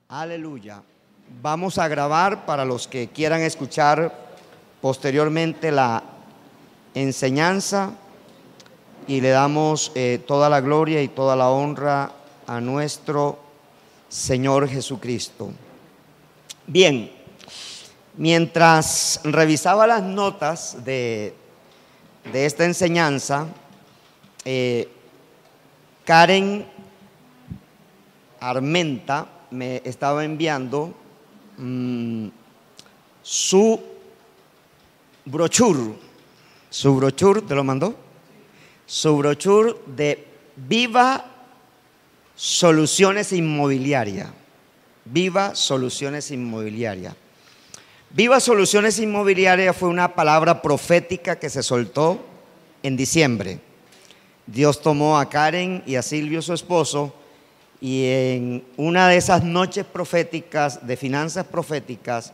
Aleluya. Vamos a grabar para los que quieran escuchar posteriormente la enseñanza y le damos toda la gloria y toda la honra a nuestro Señor Jesucristo. Bien, mientras revisaba las notas de esta enseñanza, Karen Armenta me estaba enviando su brochure, ¿te lo mandó? Su brochure de Viva Soluciones Inmobiliaria. Viva Soluciones Inmobiliaria. Viva Soluciones Inmobiliaria fue una palabra profética que se soltó en diciembre. Dios tomó a Karen y a Silvio, su esposo, y en una de esas noches proféticas, de finanzas proféticas,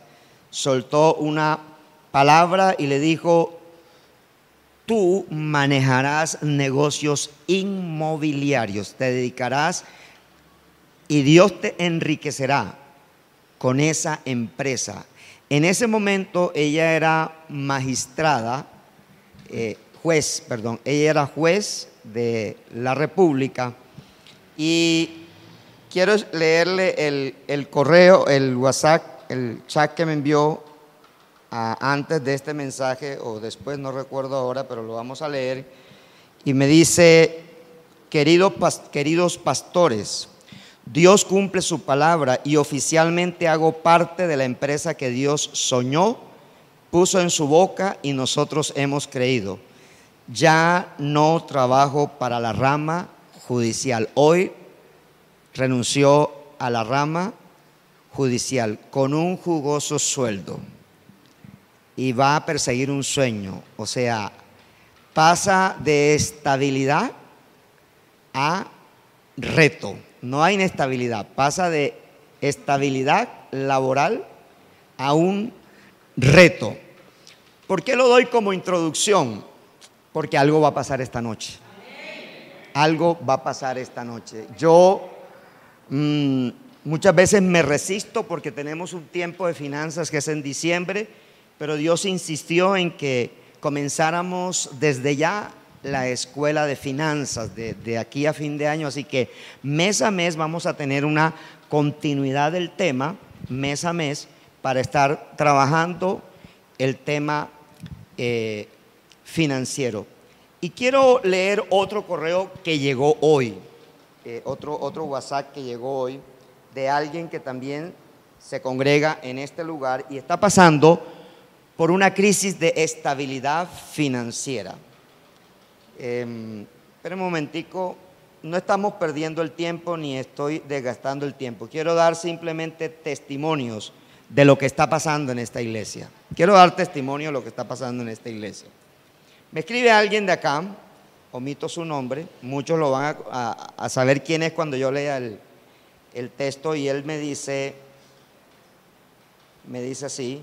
soltó una palabra y le dijo: tú manejarás negocios inmobiliarios, te dedicarás y Dios te enriquecerá con esa empresa. En ese momento ella era ella era juez de la República. Y quiero leerle el correo, el WhatsApp, el chat que me envió antes de este mensaje o después, no recuerdo ahora, pero lo vamos a leer. Y me dice: queridos pastores, Dios cumple su palabra y oficialmente hago parte de la empresa que Dios soñó, puso en su boca y nosotros hemos creído. Ya no trabajo para la rama judicial. Hoy renunció a la rama judicial con un jugoso sueldo y va a perseguir un sueño. O sea, pasa de estabilidad a reto. No hay inestabilidad, pasa de estabilidad laboral a un reto. ¿Por qué lo doy como introducción? Porque algo va a pasar esta noche. Algo va a pasar esta noche. Yo muchas veces me resisto porque tenemos un tiempo de finanzas que es en diciembre, pero Dios insistió en que comenzáramos desde ya la escuela de finanzas de aquí a fin de año, así que mes a mes vamos a tener una continuidad del tema, mes a mes, para estar trabajando el tema financiero. Y quiero leer otro correo que llegó hoy, otro WhatsApp que llegó hoy, de alguien que también se congrega en este lugar y está pasando por una crisis de estabilidad financiera. Espera un momentico, no estamos perdiendo el tiempo ni estoy desgastando el tiempo. Quiero dar simplemente testimonios de lo que está pasando en esta iglesia. Quiero dar testimonio de lo que está pasando en esta iglesia. Me escribe alguien de acá, omito su nombre, muchos lo van a saber quién es cuando yo lea el texto, y él me dice así: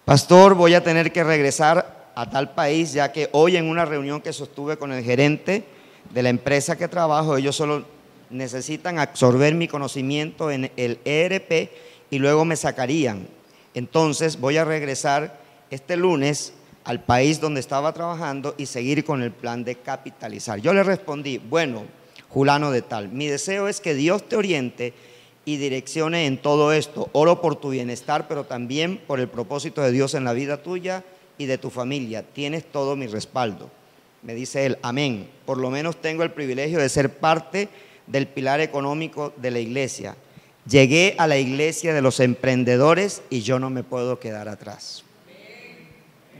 pastor, voy a tener que regresar a tal país, ya que hoy en una reunión que sostuve con el gerente de la empresa que trabajo, ellos solo necesitan absorber mi conocimiento en el ERP y luego me sacarían. Entonces voy a regresar este lunes al país donde estaba trabajando y seguir con el plan de capitalizar. Yo le respondí: bueno, Julano de tal, mi deseo es que Dios te oriente y direccione en todo esto. Oro por tu bienestar, pero también por el propósito de Dios en la vida tuya y de tu familia. Tienes todo mi respaldo. Me dice él: amén. Por lo menos tengo el privilegio de ser parte del pilar económico de la iglesia. Llegué a la iglesia de los emprendedores y yo no me puedo quedar atrás.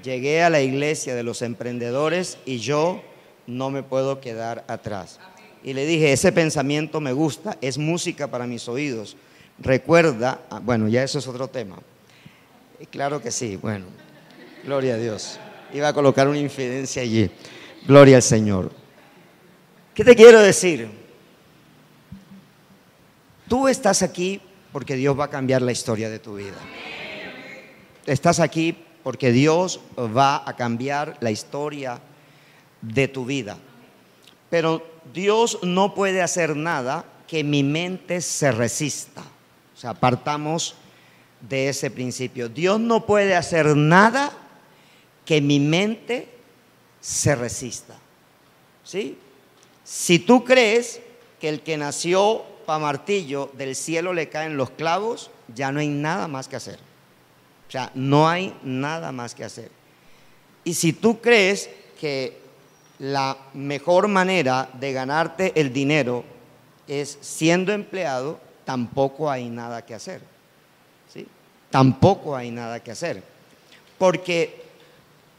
Llegué a la iglesia de los emprendedores y yo no me puedo quedar atrás. Y le dije: ese pensamiento me gusta, es música para mis oídos. Recuerda, bueno, ya eso es otro tema. Claro que sí, bueno, gloria a Dios. Iba a colocar una infidencia allí. Gloria al Señor. ¿Qué te quiero decir? Tú estás aquí porque Dios va a cambiar la historia de tu vida. Estás aquí porque Dios va a cambiar la historia de tu vida. Pero Dios no puede hacer nada que mi mente se resista. O sea, partamos de ese principio. Dios no puede hacer nada que mi mente se resista. ¿Sí? Si tú crees que el que nació pa' martillo del cielo le caen los clavos, ya no hay nada más que hacer. O sea, no hay nada más que hacer. Y si tú crees que la mejor manera de ganarte el dinero es siendo empleado, tampoco hay nada que hacer. ¿Sí? Tampoco hay nada que hacer. Porque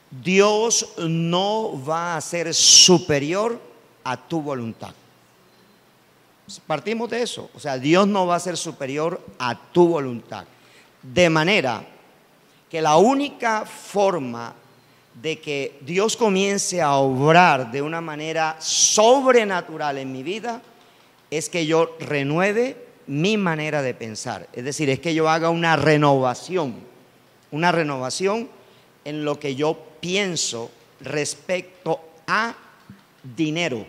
Dios no va a ser superior a tu voluntad. Partimos de eso. O sea, Dios no va a ser superior a tu voluntad. De manera que la única forma de que Dios comience a obrar de una manera sobrenatural en mi vida es que yo renueve mi manera de pensar. Es decir, es que yo haga una renovación en lo que yo pienso respecto a dinero,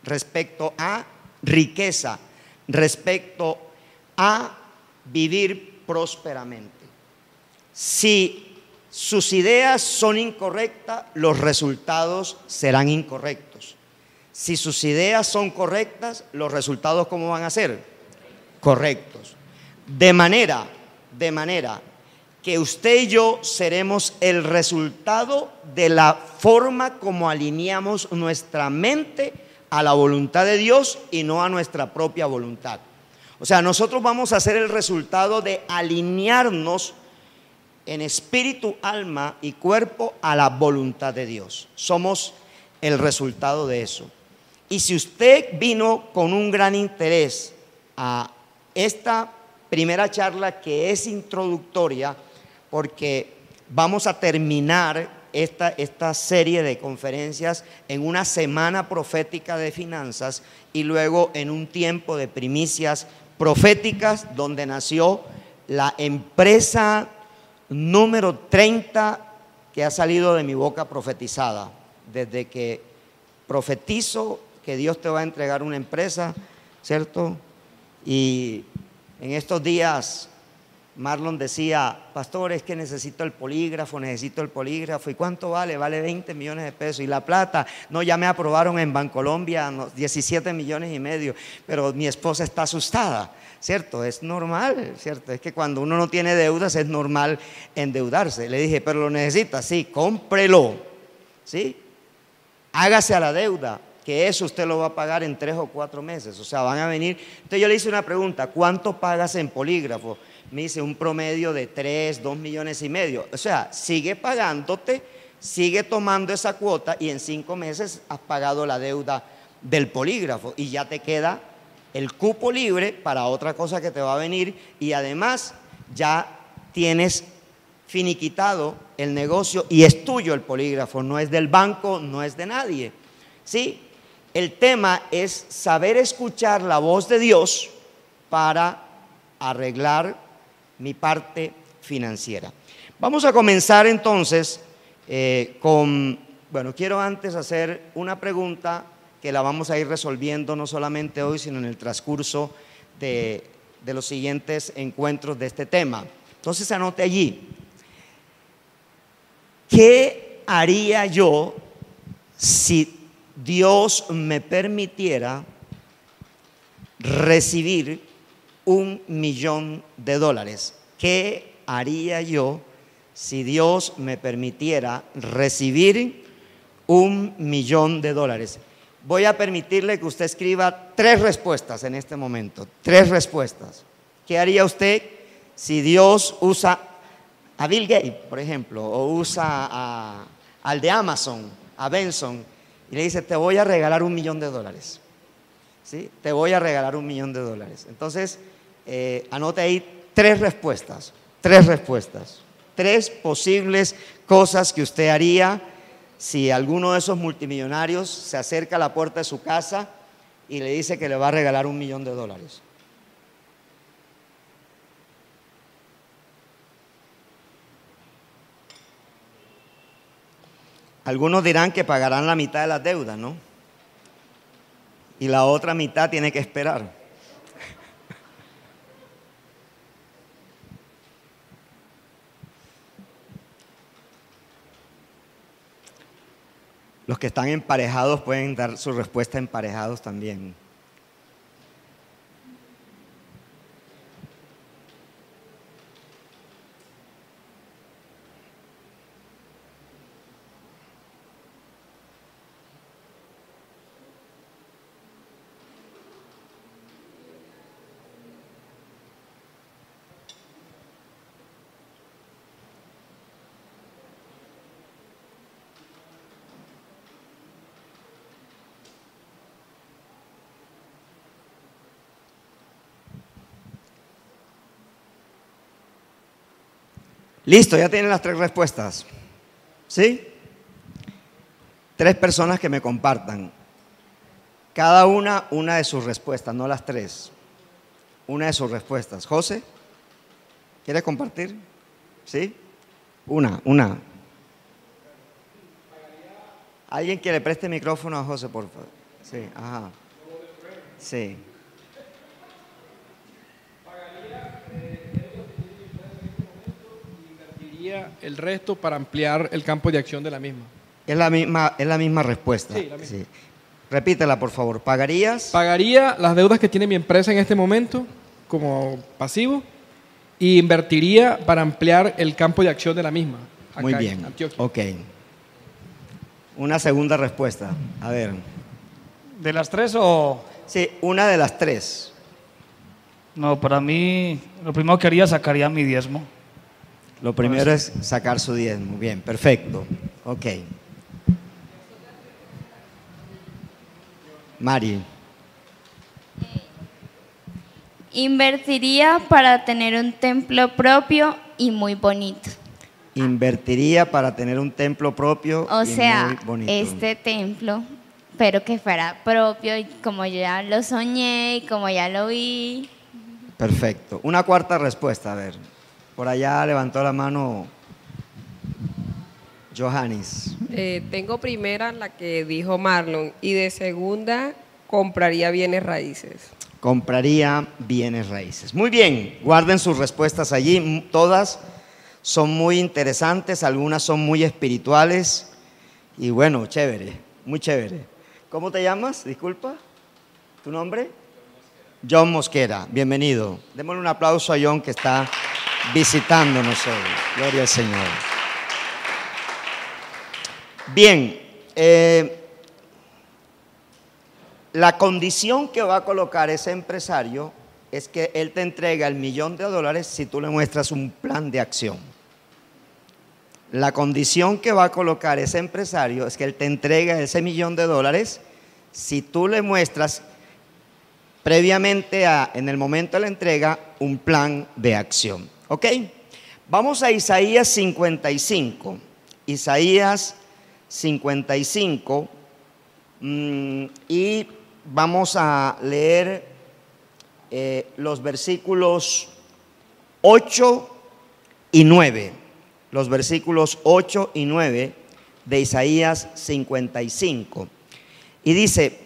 respecto a riqueza, respecto a vivir prósperamente. Si sus ideas son incorrectas, los resultados serán incorrectos. Si sus ideas son correctas, los resultados ¿cómo van a ser? Correctos. De manera que usted y yo seremos el resultado de la forma como alineamos nuestra mente a la voluntad de Dios y no a nuestra propia voluntad. O sea, nosotros vamos a ser el resultado de alinearnos en espíritu, alma y cuerpo a la voluntad de Dios. Somos el resultado de eso. Y si usted vino con un gran interés a esta primera charla, que es introductoria, porque vamos a terminar esta serie de conferencias en una semana profética de finanzas y luego en un tiempo de primicias proféticas donde nació la empresa número 30 que ha salido de mi boca profetizada. Desde que profetizo que Dios te va a entregar una empresa, ¿cierto? Y en estos días Marlon decía: pastor, es que necesito el polígrafo. ¿Y cuánto vale? Vale 20 millones de pesos. ¿Y la plata? No, ya me aprobaron en Bancolombia 17 millones y medio, pero mi esposa está asustada, ¿cierto? Es normal, ¿cierto? Es que cuando uno no tiene deudas es normal endeudarse. Le dije: pero lo necesita, sí, cómprelo, ¿sí? Hágase a la deuda, que eso usted lo va a pagar en 3 o 4 meses. O sea, van a venir. Entonces yo le hice una pregunta: ¿cuánto pagas en polígrafo? Me dice: un promedio de 2 millones y medio. O sea, sigue pagándote, sigue tomando esa cuota y en 5 meses has pagado la deuda del polígrafo y ya te queda el cupo libre para otra cosa que te va a venir, y además ya tienes finiquitado el negocio y es tuyo el polígrafo, no es del banco, no es de nadie. ¿Sí? El tema es saber escuchar la voz de Dios para arreglar mi parte financiera. Vamos a comenzar entonces quiero antes hacer una pregunta que la vamos a ir resolviendo no solamente hoy, sino en el transcurso de los siguientes encuentros de este tema. Entonces anote allí: ¿qué haría yo si Dios me permitiera recibir $1 millón? ¿Qué haría yo si Dios me permitiera recibir $1 millón? Voy a permitirle que usted escriba 3 respuestas en este momento. 3 respuestas. ¿Qué haría usted si Dios usa a Bill Gates, por ejemplo, o usa al de Amazon, a Benson, y le dice: te voy a regalar $1 millón? ¿Sí? Te voy a regalar $1 millón. Entonces, anote ahí 3 respuestas. 3 posibles cosas que usted haría si alguno de esos multimillonarios se acerca a la puerta de su casa y le dice que le va a regalar $1 millón. Algunos dirán que pagarán la mitad de las deudas, ¿no? Y la otra mitad tiene que esperar. Los que están emparejados pueden dar su respuesta emparejados también. Listo, ya tienen las 3 respuestas. ¿Sí? 3 personas que me compartan. Cada una de sus respuestas, no las 3. Una de sus respuestas. José, ¿quiere compartir? ¿Sí? Una. ¿Alguien que le preste el micrófono a José, por favor? Sí, ajá. Sí. El resto para ampliar el campo de acción de la misma. Es la misma respuesta. Sí, la misma. Sí. Repítela, por favor. ¿Pagarías? Pagaría las deudas que tiene mi empresa en este momento como pasivo y invertiría para ampliar el campo de acción de la misma. Acá Muy en bien. Antioquia. Ok. Una segunda respuesta. A ver. ¿De las 3 o...? Sí, una de las 3. No, para mí, lo primero que haría, sacaría mi diezmo. Lo primero es sacar su diezmo. Bien, perfecto. Ok. Mari. Invertiría para tener un templo propio y muy bonito. Invertiría para tener un templo propio O y sea, muy bonito. este templo, pero que fuera propio y como ya lo soñé y como ya lo vi. Perfecto. Una cuarta respuesta, a ver. Por allá levantó la mano Johannes. Tengo primera la que dijo Marlon y de segunda compraría bienes raíces. Compraría bienes raíces. Muy bien, guarden sus respuestas allí. Todas son muy interesantes, algunas son muy espirituales. Y bueno, chévere, muy chévere. ¿Cómo te llamas? Disculpa. ¿Tu nombre? John Mosquera, bienvenido. Démosle un aplauso a John que está visitándonos hoy. Gloria al Señor. Bien, la condición que va a colocar ese empresario es que él te entrega $1 millón si tú le muestras un plan de acción. La condición que va a colocar ese empresario es que él te entrega ese $1 millón si tú le muestras previamente en el momento de la entrega un plan de acción. ¿Ok? Vamos a Isaías 55. Isaías 55 y vamos a leer los versículos 8 y 9. Los versículos 8 y 9 de Isaías 55. Y dice: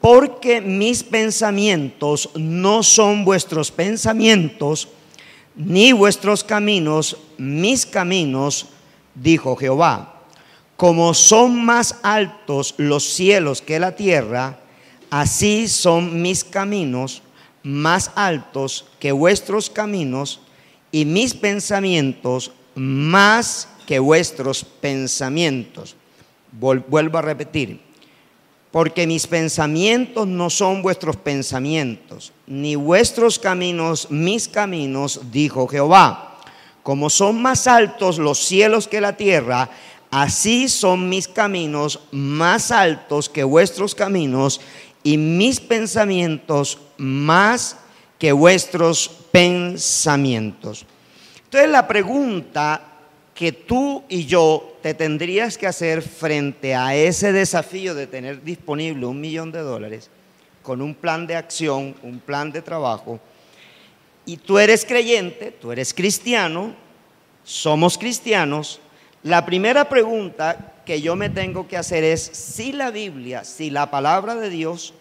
porque mis pensamientos no son vuestros pensamientos, ni vuestros caminos mis caminos, dijo Jehová. Como son más altos los cielos que la tierra, así son mis caminos más altos que vuestros caminos, y mis pensamientos más que vuestros pensamientos. Vuelvo a repetir. Porque mis pensamientos no son vuestros pensamientos, ni vuestros caminos mis caminos, dijo Jehová. Como son más altos los cielos que la tierra, así son mis caminos más altos que vuestros caminos, y mis pensamientos más que vuestros pensamientos. Entonces la pregunta que tú y yo te tendrías que hacer frente a ese desafío de tener disponible $1 millón con un plan de acción, un plan de trabajo, y tú eres creyente, tú eres cristiano, somos cristianos, la primera pregunta que yo me tengo que hacer es si la Biblia, si la palabra de Dios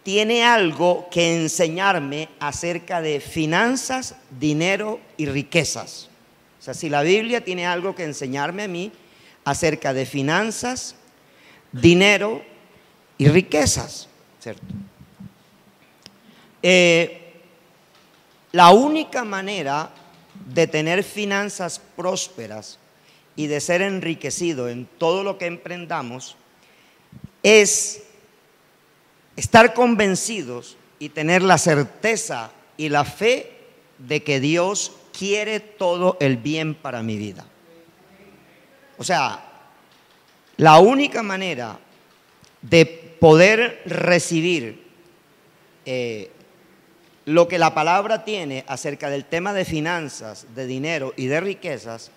tiene algo que enseñarme acerca de finanzas, dinero y riquezas. O sea, si la Biblia tiene algo que enseñarme a mí acerca de finanzas, dinero y riquezas, ¿cierto? La única manera de tener finanzas prósperas y de ser enriquecido en todo lo que emprendamos es estar convencidos y tener la certeza y la fe de que Dios quiere todo el bien para mi vida. O sea, la única manera de poder recibir lo que la palabra tiene acerca del tema de finanzas, de dinero y de riquezas,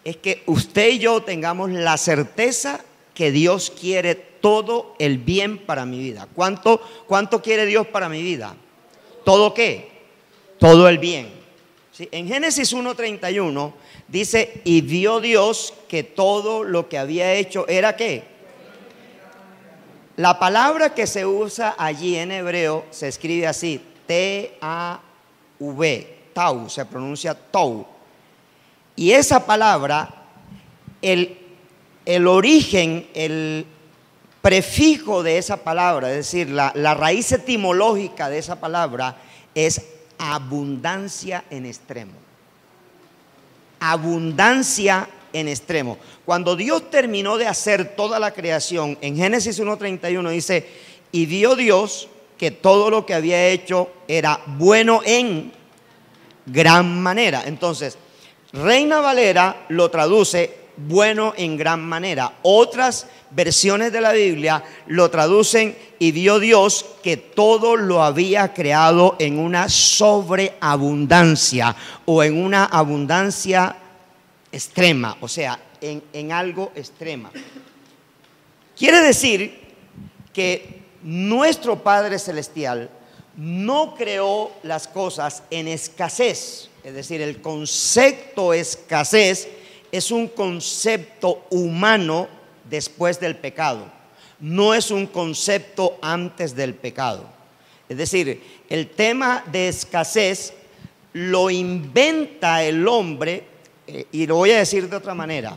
es que usted y yo tengamos la certeza que Dios quiere todo el bien para mi vida. ¿Cuánto quiere Dios para mi vida? ¿Todo qué? Todo el bien. ¿Sí? En Génesis 1:31 dice, y vio Dios que todo lo que había hecho era ¿qué? La palabra que se usa allí en hebreo se escribe así, T-A-V, tau, se pronuncia tou. Y esa palabra, el origen, el prefijo de esa palabra, es decir, la raíz etimológica de esa palabra es abundancia en extremo. Abundancia en extremo. Cuando Dios terminó de hacer toda la creación, en Génesis 1:31 dice, y vio Dios que todo lo que había hecho era bueno en gran manera. Entonces, Reina Valera lo traduce bueno en gran manera. Otras versiones de la Biblia lo traducen y vio Dios que todo lo había creado en una sobreabundancia o en una abundancia extrema, o sea, en algo extrema. Quiere decir que nuestro Padre Celestial no creó las cosas en escasez, es decir, el concepto escasez es un concepto humano después del pecado, no es un concepto antes del pecado. Es decir, el tema de escasez lo inventa el hombre, y lo voy a decir de otra manera.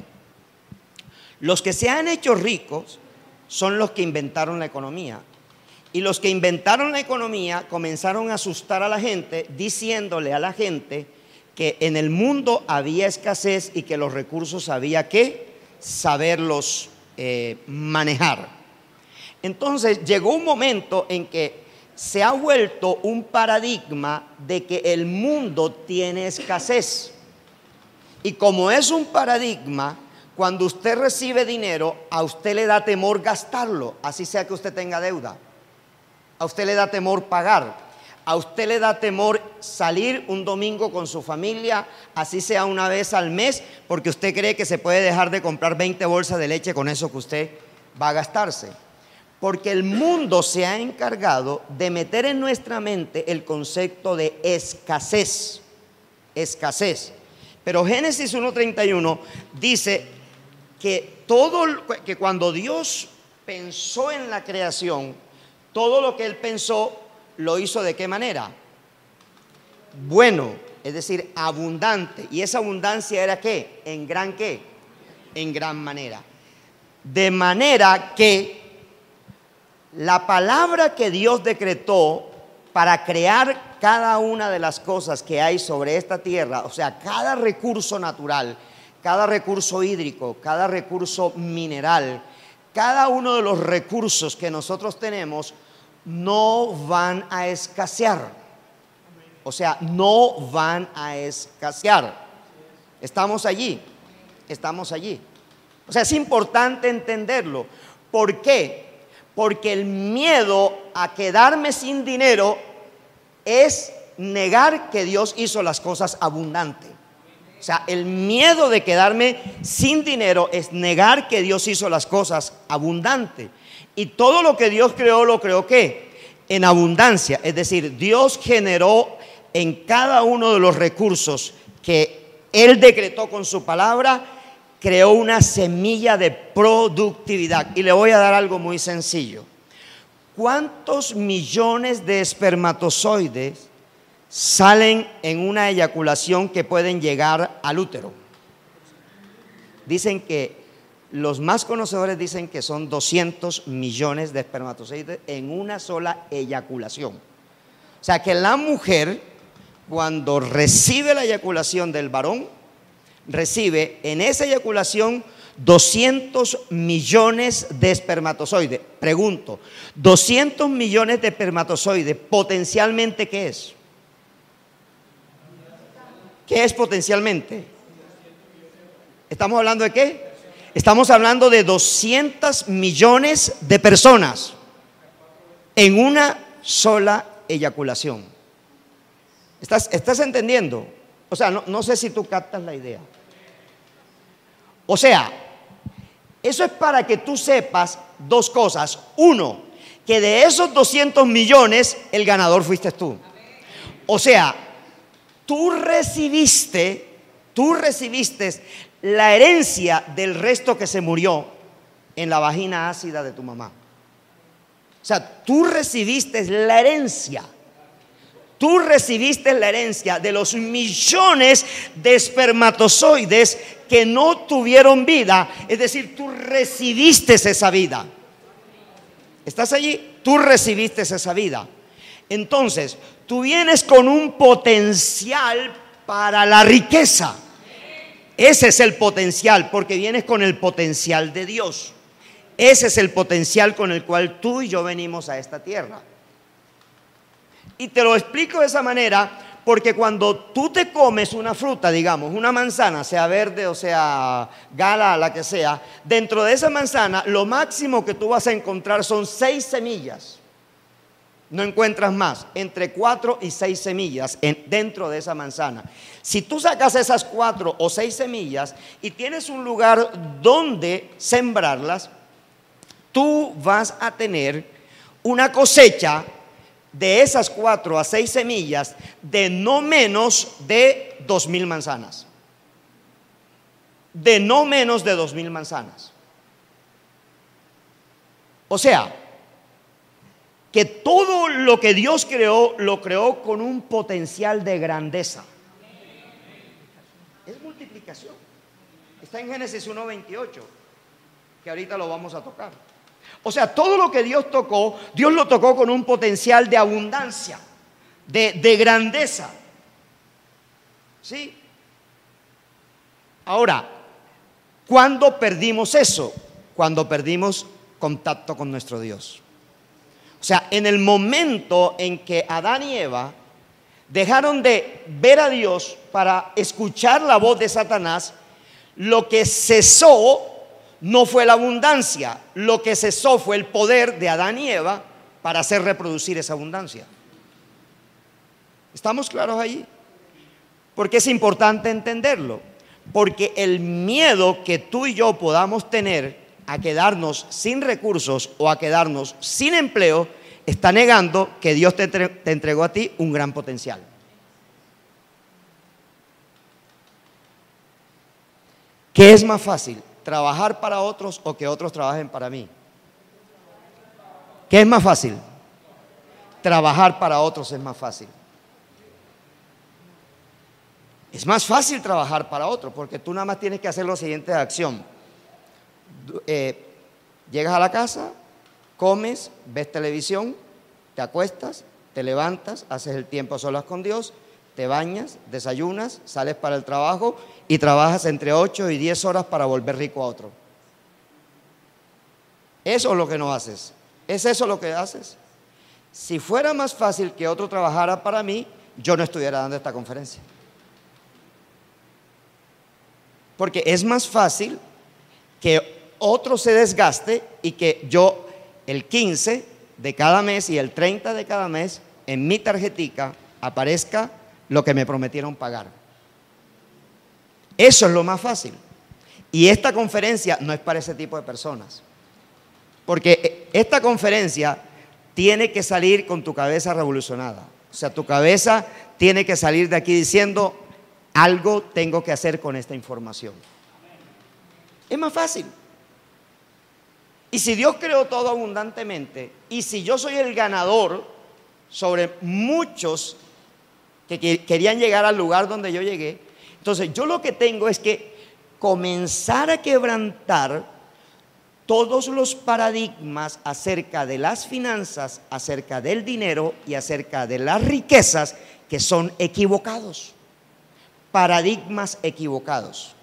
Los que se han hecho ricos son los que inventaron la economía. Y los que inventaron la economía comenzaron a asustar a la gente, diciéndole a la gente que en el mundo había escasez y que los recursos había que saberlos manejar. Entonces llegó un momento en que se ha vuelto un paradigma de que el mundo tiene escasez. Y como es un paradigma, cuando usted recibe dinero, a usted le da temor gastarlo, así sea que usted tenga deuda. A usted le da temor pagar. A usted le da temor salir un domingo con su familia, así sea una vez al mes, porque usted cree que se puede dejar de comprar 20 bolsas de leche con eso que usted va a gastarse. Porque el mundo se ha encargado de meter en nuestra mente el concepto de escasez. Escasez. Pero Génesis 1:31 dice que cuando Dios pensó en la creación, todo lo que Él pensó lo hizo ¿de qué manera? Bueno, es decir, abundante. ¿Y esa abundancia era qué? ¿En gran qué? En gran manera. De manera que la palabra que Dios decretó para crear cada una de las cosas que hay sobre esta tierra, o sea, cada recurso natural, cada recurso hídrico, cada recurso mineral, cada uno de los recursos que nosotros tenemos no van a escasear. O sea, no van a escasear. Estamos allí, estamos allí. O sea, es importante entenderlo. ¿Por qué? Porque el miedo a quedarme sin dinero es negar que Dios hizo las cosas abundantes. O sea, el miedo de quedarme sin dinero es negar que Dios hizo las cosas abundantes. Y todo lo que Dios creó, lo creó ¿qué? En abundancia. Es decir, Dios generó en cada uno de los recursos que Él decretó con su palabra, creó una semilla de productividad. Y le voy a dar algo muy sencillo. ¿Cuántos millones de espermatozoides salen en una eyaculación que pueden llegar al útero? Dicen que Los más conocedores dicen que son 200 millones de espermatozoides en una sola eyaculación. O sea que la mujer, cuando recibe la eyaculación del varón, recibe en esa eyaculación 200 millones de espermatozoides. Pregunto, 200 millones de espermatozoides, potencialmente, ¿qué es? ¿Qué es potencialmente? ¿Estamos hablando de qué? Estamos hablando de 200 millones de personas en una sola eyaculación. ¿Estás entendiendo? O sea, no sé si tú captas la idea. O sea, eso es para que tú sepas dos cosas. Uno, que de esos 200 millones, el ganador fuiste tú. O sea, tú recibiste la herencia del resto que se murió en la vagina ácida de tu mamá. O sea, tú recibiste la herencia. Tú recibiste la herencia de los millones de espermatozoides que no tuvieron vida. Es decir, tú recibiste esa vida. ¿Estás allí? Tú recibiste esa vida. Entonces, tú vienes con un potencial para la riqueza. Ese es el potencial, porque vienes con el potencial de Dios. Ese es el potencial con el cual tú y yo venimos a esta tierra. Y te lo explico de esa manera porque cuando tú te comes una fruta, digamos, una manzana, sea verde o sea gala, la que sea, dentro de esa manzana lo máximo que tú vas a encontrar son 6 semillas. No encuentras más, entre 4 y 6 semillas dentro de esa manzana. Si tú sacas esas 4 o 6 semillas y tienes un lugar donde sembrarlas, tú vas a tener una cosecha de esas 4 a 6 semillas de no menos de 2,000 manzanas. De no menos de 2,000 manzanas. O sea, que todo lo que Dios creó, lo creó con un potencial de grandeza. Es multiplicación. Está en Génesis 1:28, que ahorita lo vamos a tocar. O sea, todo lo que Dios tocó, Dios lo tocó con un potencial de abundancia, de grandeza. ¿Sí? Ahora, ¿cuándo perdimos eso? Cuando perdimos contacto con nuestro Dios. O sea, en el momento en que Adán y Eva dejaron de ver a Dios para escuchar la voz de Satanás, lo que cesó no fue la abundancia, lo que cesó fue el poder de Adán y Eva para hacer reproducir esa abundancia. ¿Estamos claros allí? Porque es importante entenderlo, porque el miedo que tú y yo podamos tener a quedarnos sin recursos o a quedarnos sin empleo está negando que Dios te entregó a ti un gran potencial. ¿Qué es más fácil? ¿Trabajar para otros o que otros trabajen para mí? ¿Qué es más fácil? Trabajar para otros es más fácil. Es más fácil trabajar para otros porque tú nada más tienes que hacer lo siguiente de acción. Llegas a la casa, comes, ves televisión, te acuestas, te levantas, haces el tiempo a solas con Dios, te bañas, desayunas, sales para el trabajo y trabajas entre 8 y 10 horas para volver rico a otro. Eso es lo que no haces. ¿Es eso lo que haces? Si fuera más fácil que otro trabajara para mí, yo no estuviera dando esta conferencia. Porque es más fácil que otro se desgaste y que yo el 15 de cada mes y el 30 de cada mes en mi tarjetica aparezca lo que me prometieron pagar. Eso es lo más fácil. Y esta conferencia no es para ese tipo de personas. Porque esta conferencia tiene que salir con tu cabeza revolucionada. O sea, tu cabeza tiene que salir de aquí diciendo, algo tengo que hacer con esta información. Es más fácil. Y si Dios creó todo abundantemente, y si yo soy el ganador sobre muchos que querían llegar al lugar donde yo llegué, entonces yo lo que tengo es que comenzar a quebrantar todos los paradigmas acerca de las finanzas, acerca del dinero y acerca de las riquezas que son equivocados. Paradigmas equivocados.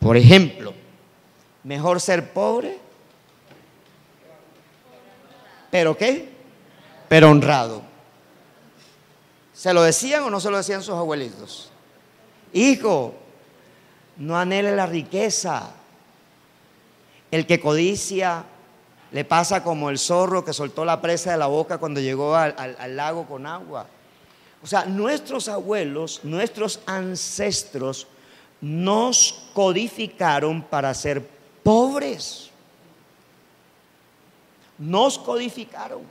Por ejemplo, mejor ser pobre, ¿pero qué? Pero honrado. ¿Se lo decían o no se lo decían sus abuelitos? Hijo, no anhele la riqueza. El que codicia le pasa como el zorro que soltó la presa de la boca cuando llegó al lago con agua. O sea, nuestros abuelos, nuestros ancestros nos codificaron para ser pobres. Nos codificaron.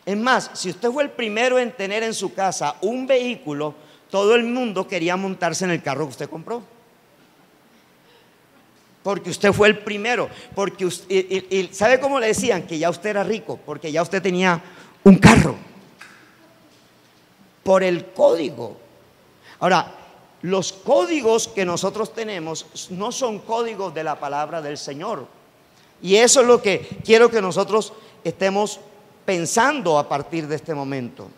Es más, si usted fue el primero en tener en su casa un vehículo, todo el mundo quería montarse en el carro que usted compró. Porque usted fue el primero. Porque y ¿sabe cómo le decían? Que ya usted era rico, porque ya usted tenía un carro. Por el código. Ahora, los códigos que nosotros tenemos no son códigos de la palabra del Señor. Y eso es lo que quiero que nosotros estemos pensando a partir de este momento.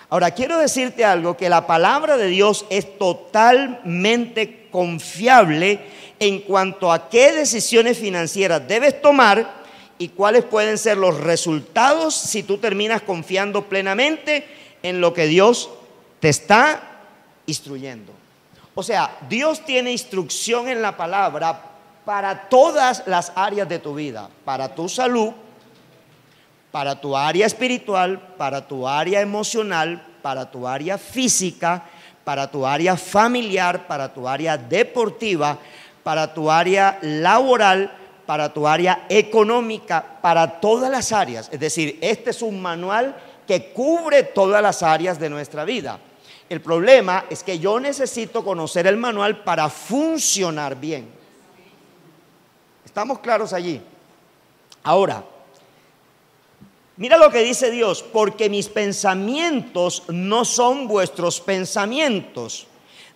Ahora, quiero decirte algo, que la palabra de Dios es totalmente confiable en cuanto a qué decisiones financieras debes tomar y cuáles pueden ser los resultados si tú terminas confiando plenamente en lo que Dios te está instruyendo. O sea, Dios tiene instrucción en la palabra para todas las áreas de tu vida, para tu salud, para tu área espiritual, para tu área emocional, para tu área física, para tu área familiar, para tu área deportiva, para tu área laboral, para tu área económica, para todas las áreas. Es decir, este es un manual que cubre todas las áreas de nuestra vida. El problema es que yo necesito conocer el manual para funcionar bien. ¿Estamos claros allí? Ahora, mira lo que dice Dios: porque mis pensamientos no son vuestros pensamientos,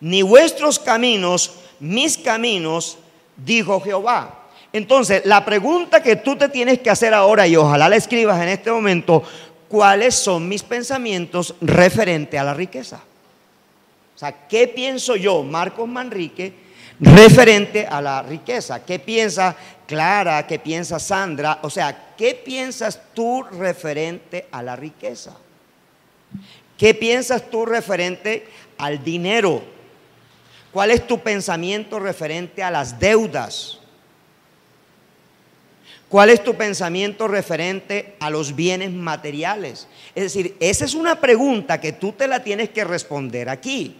ni vuestros caminos mis caminos, dijo Jehová. Entonces, la pregunta que tú te tienes que hacer ahora, y ojalá la escribas en este momento: ¿cuáles son mis pensamientos referente a la riqueza? O sea, ¿qué pienso yo, Marcos Manrique, referente a la riqueza? ¿Qué piensa Clara? ¿Qué piensa Sandra? O sea, ¿qué piensas tú referente a la riqueza? ¿Qué piensas tú referente al dinero? ¿Cuál es tu pensamiento referente a las deudas? ¿Cuál es tu pensamiento referente a los bienes materiales? Es decir, esa es una pregunta que tú te la tienes que responder aquí.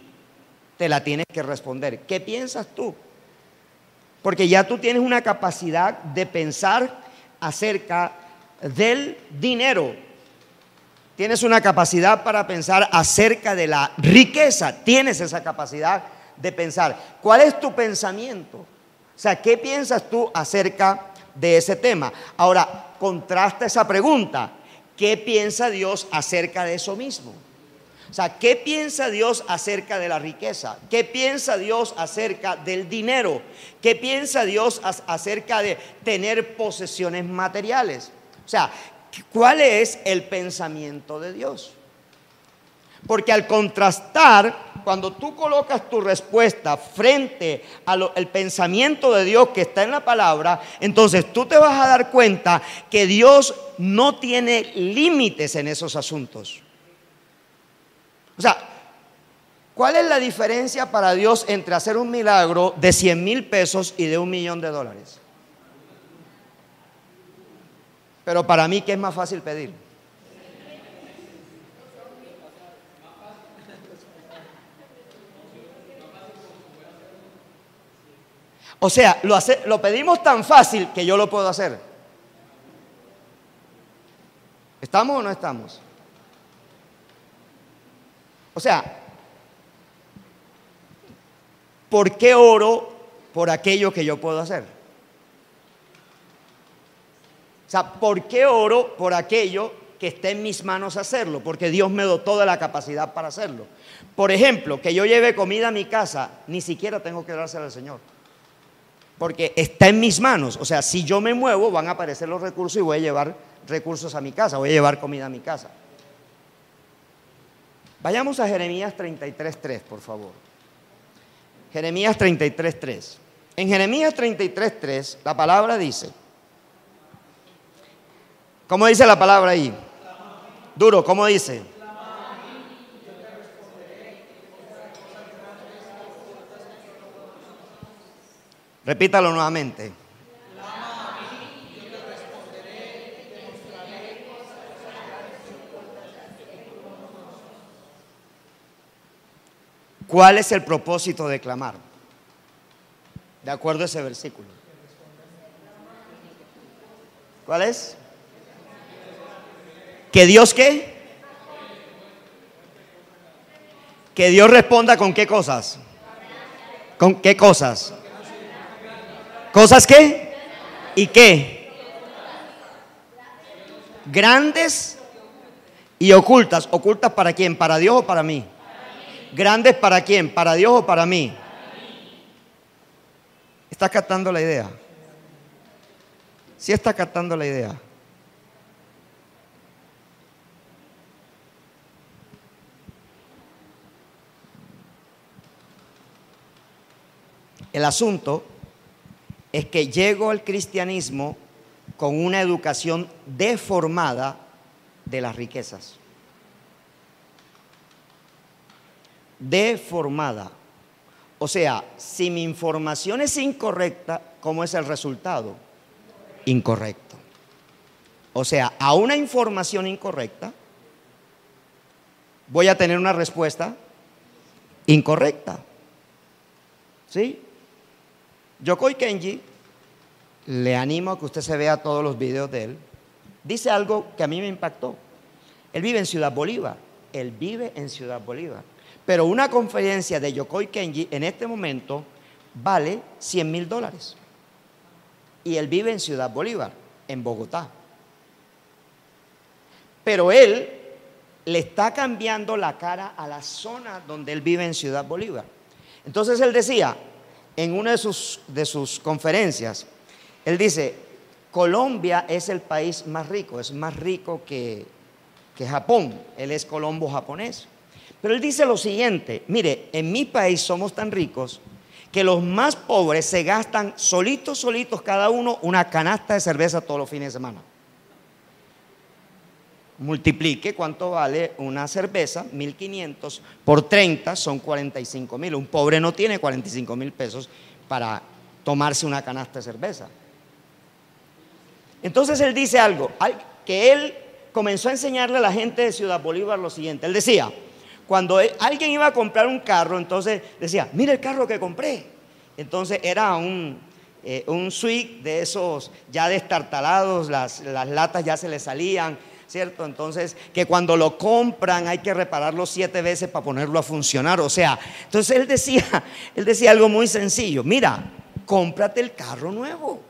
Te la tienes que responder. ¿Qué piensas tú? Porque ya tú tienes una capacidad de pensar acerca del dinero. Tienes una capacidad para pensar acerca de la riqueza. Tienes esa capacidad de pensar. ¿Cuál es tu pensamiento? O sea, ¿qué piensas tú acerca de ese tema? Ahora, contrasta esa pregunta. ¿Qué piensa Dios acerca de eso mismo? O sea, ¿qué piensa Dios acerca de la riqueza? ¿Qué piensa Dios acerca del dinero? ¿Qué piensa Dios acerca de tener posesiones materiales? O sea, ¿cuál es el pensamiento de Dios? Porque al contrastar, cuando tú colocas tu respuesta frente al pensamiento de Dios que está en la palabra, entonces tú te vas a dar cuenta que Dios no tiene límites en esos asuntos. O sea, ¿cuál es la diferencia para Dios entre hacer un milagro de 100,000 pesos y de $1,000,000? Pero para mí, ¿qué es más fácil pedir? O sea, lo pedimos tan fácil que yo lo puedo hacer. ¿Estamos o no estamos? O sea, ¿por qué oro por aquello que yo puedo hacer? O sea, ¿por qué oro por aquello que esté en mis manos hacerlo? Porque Dios me dotó de la capacidad para hacerlo. Por ejemplo, que yo lleve comida a mi casa, ni siquiera tengo que dársela al Señor. porque está en mis manos. O sea, si yo me muevo, van a aparecer los recursos y voy a llevar recursos a mi casa, voy a llevar comida a mi casa. Vayamos a Jeremías 33:3, por favor. Jeremías 33:3. En Jeremías 33:3, la palabra dice, ¿cómo dice la palabra ahí? Duro, ¿cómo dice? Repítalo nuevamente. ¿Cuál es el propósito de clamar? De acuerdo a ese versículo. ¿Cuál es? ¿Que Dios qué? Que Dios responda con qué cosas. ¿Con qué cosas? ¿Cosas qué? ¿Y qué? Grandes y ocultas. ¿Ocultas para quién? ¿Para Dios o para mí? ¿Grandes para quién? ¿Para Dios o para mí? ¿Estás captando la idea? ¿Sí está captando la idea? El asunto es que llegó al cristianismo con una educación deformada de las riquezas. Deformada. O sea, si mi información es incorrecta, ¿cómo es el resultado? Incorrecto. O sea, a una información incorrecta voy a tener una respuesta incorrecta. ¿Sí? Yokoi Kenji, le animo a que usted se vea todos los videos de él, dice algo que a mí me impactó. Él vive en Ciudad Bolívar. Él vive en Ciudad Bolívar. Pero una conferencia de Yokoi Kenji en este momento vale $100,000. Y él vive en Ciudad Bolívar, en Bogotá. Pero él le está cambiando la cara a la zona donde él vive en Ciudad Bolívar. Entonces él decía, en una de sus conferencias, él dice, Colombia es el país más rico, es más rico que Japón. Él es colombo japonés. Pero él dice lo siguiente, mire, en mi país somos tan ricos que los más pobres se gastan solitos cada uno una canasta de cerveza todos los fines de semana. Multiplique cuánto vale una cerveza, 1.500 por 30 son 45,000. Un pobre no tiene 45,000 pesos para tomarse una canasta de cerveza. Entonces él dice algo, que él comenzó a enseñarle a la gente de Ciudad Bolívar lo siguiente. Él decía, cuando alguien iba a comprar un carro, entonces decía, mira el carro que compré. Entonces era un Swig de esos ya destartalados, las latas ya se le salían, ¿cierto? Entonces, que cuando lo compran hay que repararlo 7 veces para ponerlo a funcionar. O sea, entonces él decía algo muy sencillo. Mira, cómprate el carro nuevo,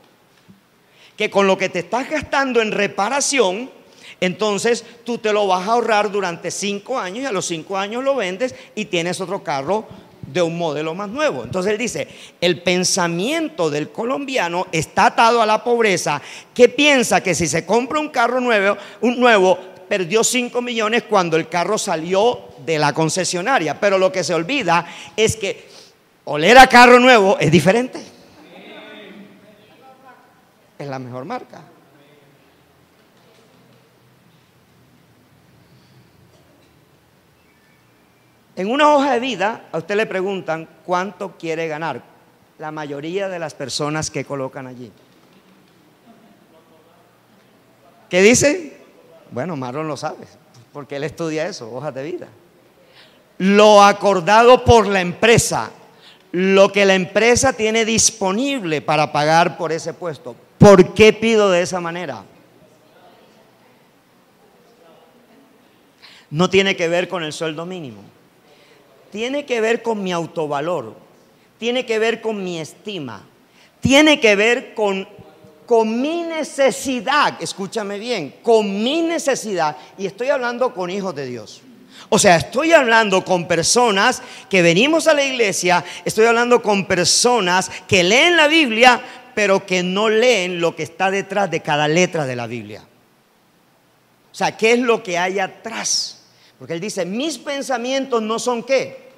que con lo que te estás gastando en reparación, entonces tú te lo vas a ahorrar durante 5 años y a los 5 años lo vendes y tienes otro carro de un modelo más nuevo. Entonces él dice, el pensamiento del colombiano está atado a la pobreza, que piensa que si se compra un carro nuevo, perdió 5 millones cuando el carro salió de la concesionaria. Pero lo que se olvida es que oler a carro nuevo es diferente. Es la mejor marca. En una hoja de vida, a usted le preguntan cuánto quiere ganar. La mayoría de las personas que colocan allí, ¿qué dice? Bueno, Marlon lo sabe, porque él estudia eso, hojas de vida. Lo acordado por la empresa, lo que la empresa tiene disponible para pagar por ese puesto. ¿Por qué pido de esa manera? No tiene que ver con el sueldo mínimo. Tiene que ver con mi autovalor, tiene que ver con mi estima, tiene que ver con mi necesidad. Escúchame bien, con mi necesidad. Y estoy hablando con hijos de Dios. O sea, estoy hablando con personas que venimos a la iglesia, estoy hablando con personas que leen la Biblia, pero que no leen lo que está detrás de cada letra de la Biblia. O sea, ¿qué es lo que hay atrás? Porque él dice, mis pensamientos no son ¿qué?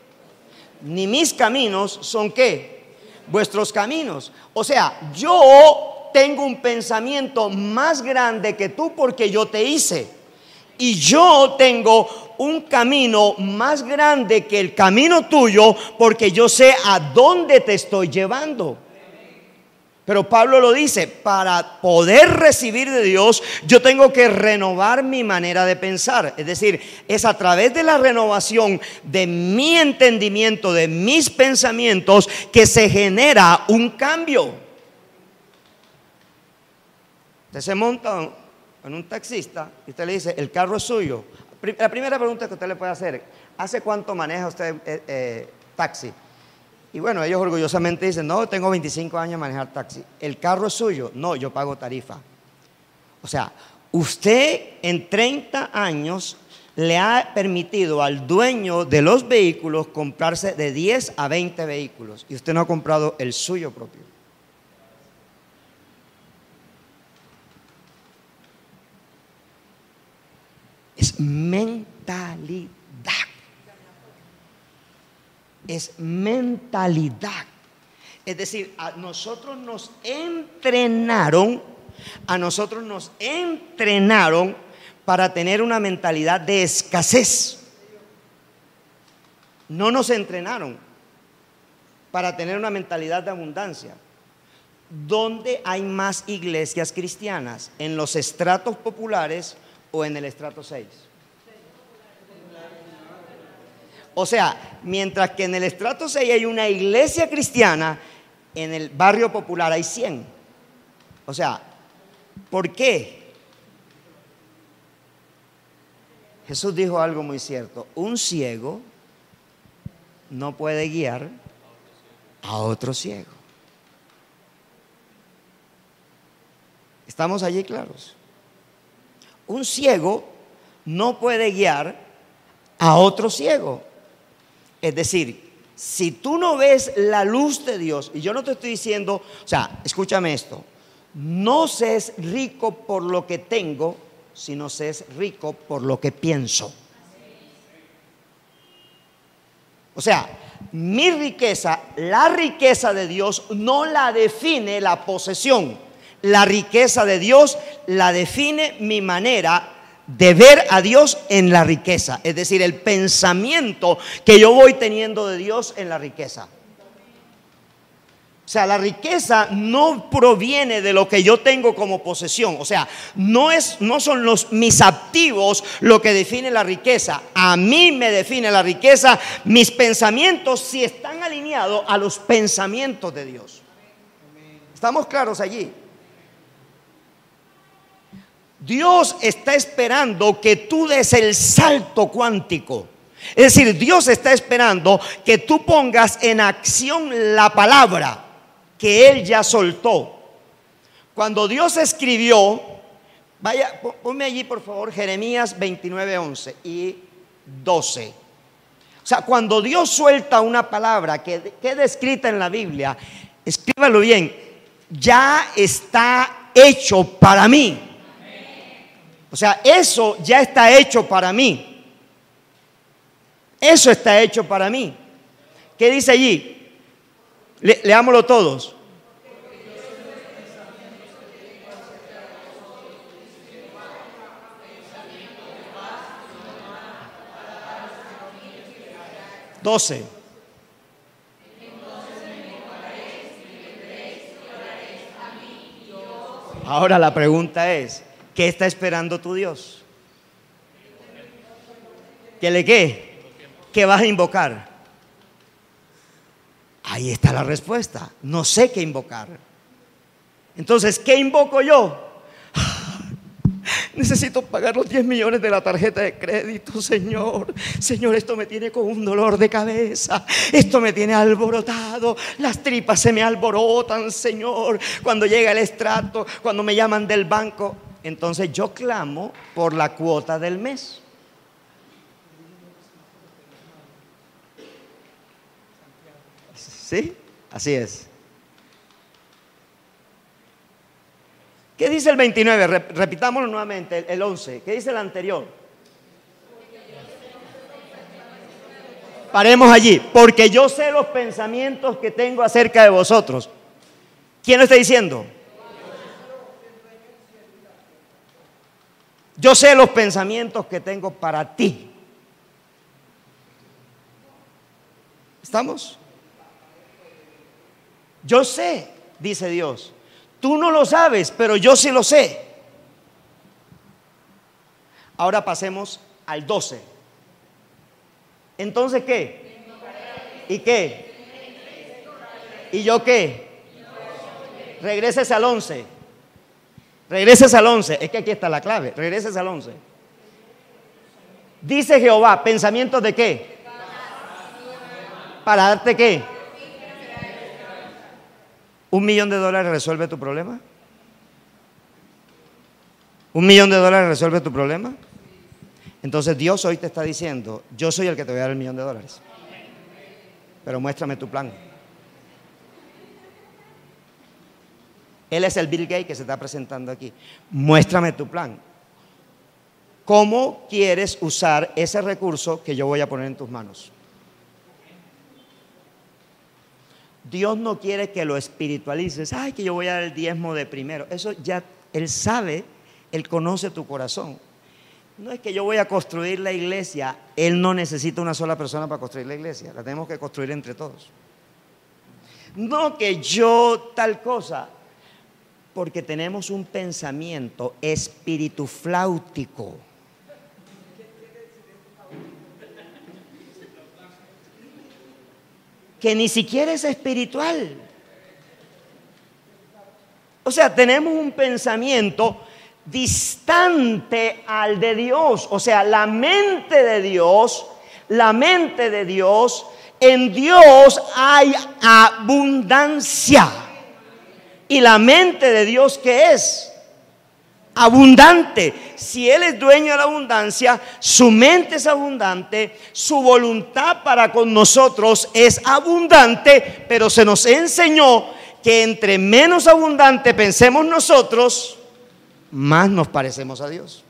Ni mis caminos son ¿qué? Vuestros caminos. O sea, yo tengo un pensamiento más grande que tú porque yo te hice. Y yo tengo un camino más grande que el camino tuyo porque yo sé a dónde te estoy llevando. Pero Pablo lo dice, para poder recibir de Dios, yo tengo que renovar mi manera de pensar. Es decir, es a través de la renovación de mi entendimiento, de mis pensamientos, que se genera un cambio. Usted se monta en un taxista y usted le dice, el carro es suyo. La primera pregunta que usted le puede hacer, ¿hace cuánto maneja usted taxi? Y bueno, ellos orgullosamente dicen, no, tengo 25 años de manejar taxi. ¿El carro es suyo? No, yo pago tarifa. O sea, usted en 30 años le ha permitido al dueño de los vehículos comprarse de 10 a 20 vehículos y usted no ha comprado el suyo propio. Es mentalidad. Es mentalidad. Es decir, a nosotros nos entrenaron para tener una mentalidad de escasez. No nos entrenaron para tener una mentalidad de abundancia. ¿Dónde hay más iglesias cristianas? ¿En los estratos populares o en el estrato 6? O sea, mientras que en el estrato 6 hay una iglesia cristiana, en el barrio popular hay 100. O sea, ¿por qué? Jesús dijo algo muy cierto. Un ciego no puede guiar a otro ciego. ¿Estamos allí claros? Un ciego no puede guiar a otro ciego. Es decir, si tú no ves la luz de Dios, y yo no te estoy diciendo, o sea, escúchame esto, no seas rico por lo que tengo, sino seas rico por lo que pienso. O sea, mi riqueza, la riqueza de Dios no la define la posesión. La riqueza de Dios la define mi manera de ver a Dios en la riqueza. Es decir, el pensamiento que yo voy teniendo de Dios en la riqueza. O sea, la riqueza no proviene de lo que yo tengo como posesión. O sea, no son mis activos lo que define la riqueza. A mí me define la riqueza mis pensamientos, si están alineados a los pensamientos de Dios. ¿Estamos claros allí? Dios está esperando que tú des el salto cuántico. Es decir, Dios está esperando que tú pongas en acción la palabra que Él ya soltó. Cuando Dios escribió, vaya, ponme allí por favor Jeremías 29, 11 y 12. O sea, cuando Dios suelta una palabra que queda escrita en la Biblia, escríbalo bien, ya está hecho para mí. O sea, eso ya está hecho para mí. Eso está hecho para mí. ¿Qué dice allí? Leámoslo todos. Doce. Ahora la pregunta es, ¿qué está esperando tu Dios? ¿Que le qué? ¿Qué vas a invocar? Ahí está la respuesta. No sé qué invocar. Entonces, ¿qué invoco yo? Necesito pagar los 10 millones de la tarjeta de crédito, Señor. Señor, esto me tiene con un dolor de cabeza. Esto me tiene alborotado. Las tripas se me alborotan, Señor. Cuando llega el extracto, cuando me llaman del banco. Entonces yo clamo por la cuota del mes. ¿Sí? Así es. ¿Qué dice el 29? Repitámoslo nuevamente, el 11. ¿Qué dice el anterior? Paremos allí. Porque yo sé los pensamientos que tengo acerca de vosotros. ¿Quién lo está diciendo? Yo sé los pensamientos que tengo para ti. ¿Estamos? Yo sé, dice Dios. Tú no lo sabes, pero yo sí lo sé. Ahora pasemos al 12. Entonces, ¿qué? ¿Y qué? ¿Y yo qué? Regreses al 11. Regreses al 11. Es que aquí está la clave. Regreses al 11. Dice Jehová, ¿pensamientos de qué? ¿Para darte qué? ¿$1 millón resuelve tu problema? ¿$1 millón resuelve tu problema? Entonces Dios hoy te está diciendo, yo soy el que te voy a dar $1 millón. Pero muéstrame tu plan. Él es el Bill Gates que se está presentando aquí. Muéstrame tu plan. ¿Cómo quieres usar ese recurso que yo voy a poner en tus manos? Dios no quiere que lo espiritualices. Ay, que yo voy a dar el diezmo de primero. Eso ya, Él sabe, Él conoce tu corazón. No es que yo voy a construir la iglesia. Él no necesita una sola persona para construir la iglesia. La tenemos que construir entre todos. No que yo tal cosa. Porque tenemos un pensamiento espiritufláutico. Que ni siquiera es espiritual. O sea, tenemos un pensamiento distante al de Dios. O sea, la mente de Dios, en Dios hay abundancia. Y la mente de Dios, ¿qué es? Abundante. Si Él es dueño de la abundancia, su mente es abundante, su voluntad para con nosotros es abundante, pero se nos enseñó que entre menos abundante pensemos nosotros, más nos parecemos a Dios.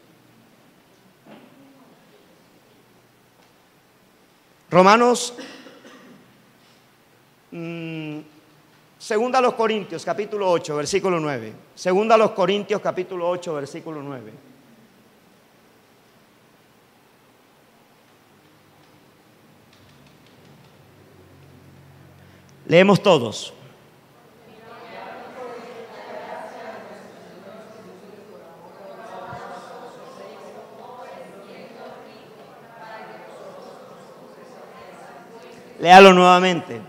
Romanos, segunda a los Corintios, capítulo 8, versículo 9. Segunda a los Corintios, capítulo 8, versículo 9. Leemos todos. Léalo nuevamente.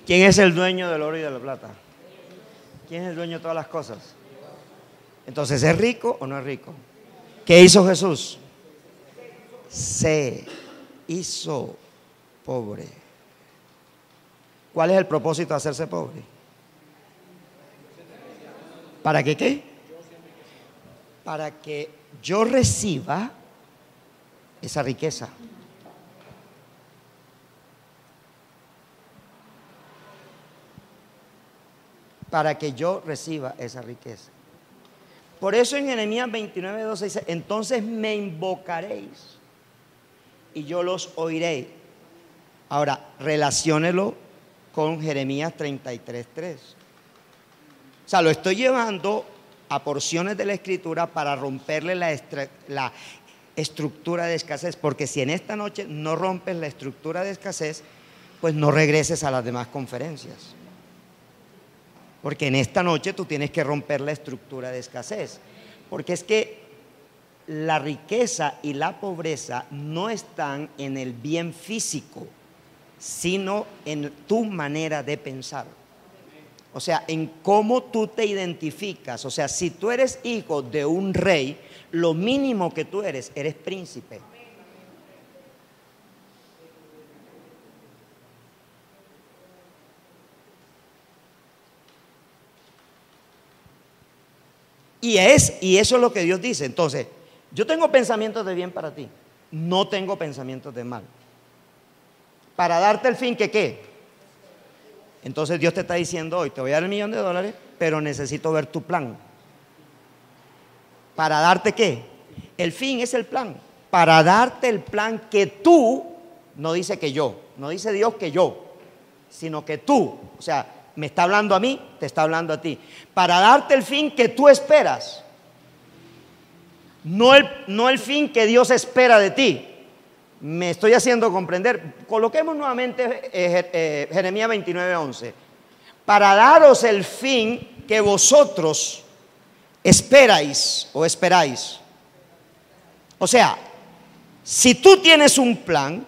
¿Quién es el dueño del oro y de la plata? ¿Quién es el dueño de todas las cosas? Entonces, ¿es rico o no es rico? ¿Qué hizo Jesús? Se hizo pobre. ¿Cuál es el propósito de hacerse pobre? ¿Para que qué? Para que yo reciba esa riqueza. Para que yo reciba esa riqueza. Por eso en Jeremías 29:12 dice, entonces me invocaréis y yo los oiré. Ahora, relaciónelo con Jeremías 33:3. O sea, lo estoy llevando a porciones de la Escritura para romperle la estructura de escasez, porque si en esta noche no rompes la estructura de escasez, pues no regreses a las demás conferencias. Porque en esta noche tú tienes que romper la estructura de escasez. Porque es que la riqueza y la pobreza no están en el bien físico, sino en tu manera de pensar. O sea, en cómo tú te identificas. O sea, si tú eres hijo de un rey, lo mínimo que tú eres príncipe. Y eso es lo que Dios dice. Entonces, yo tengo pensamientos de bien para ti, no tengo pensamientos de mal. Para darte el fin que ¿qué? Entonces Dios te está diciendo hoy, te voy a dar $1.000.000, pero necesito ver tu plan. ¿Para darte qué? El fin es el plan. Para darte el plan que tú, no dice que yo, no dice Dios que yo, sino que tú, o sea, me está hablando a mí, te está hablando a ti. Para darte el fin que tú esperas. No el fin que Dios espera de ti. Me estoy haciendo comprender. Coloquemos nuevamente Jeremías 29:11. Para daros el fin que vosotros esperáis o esperáis. O sea, si tú tienes un plan,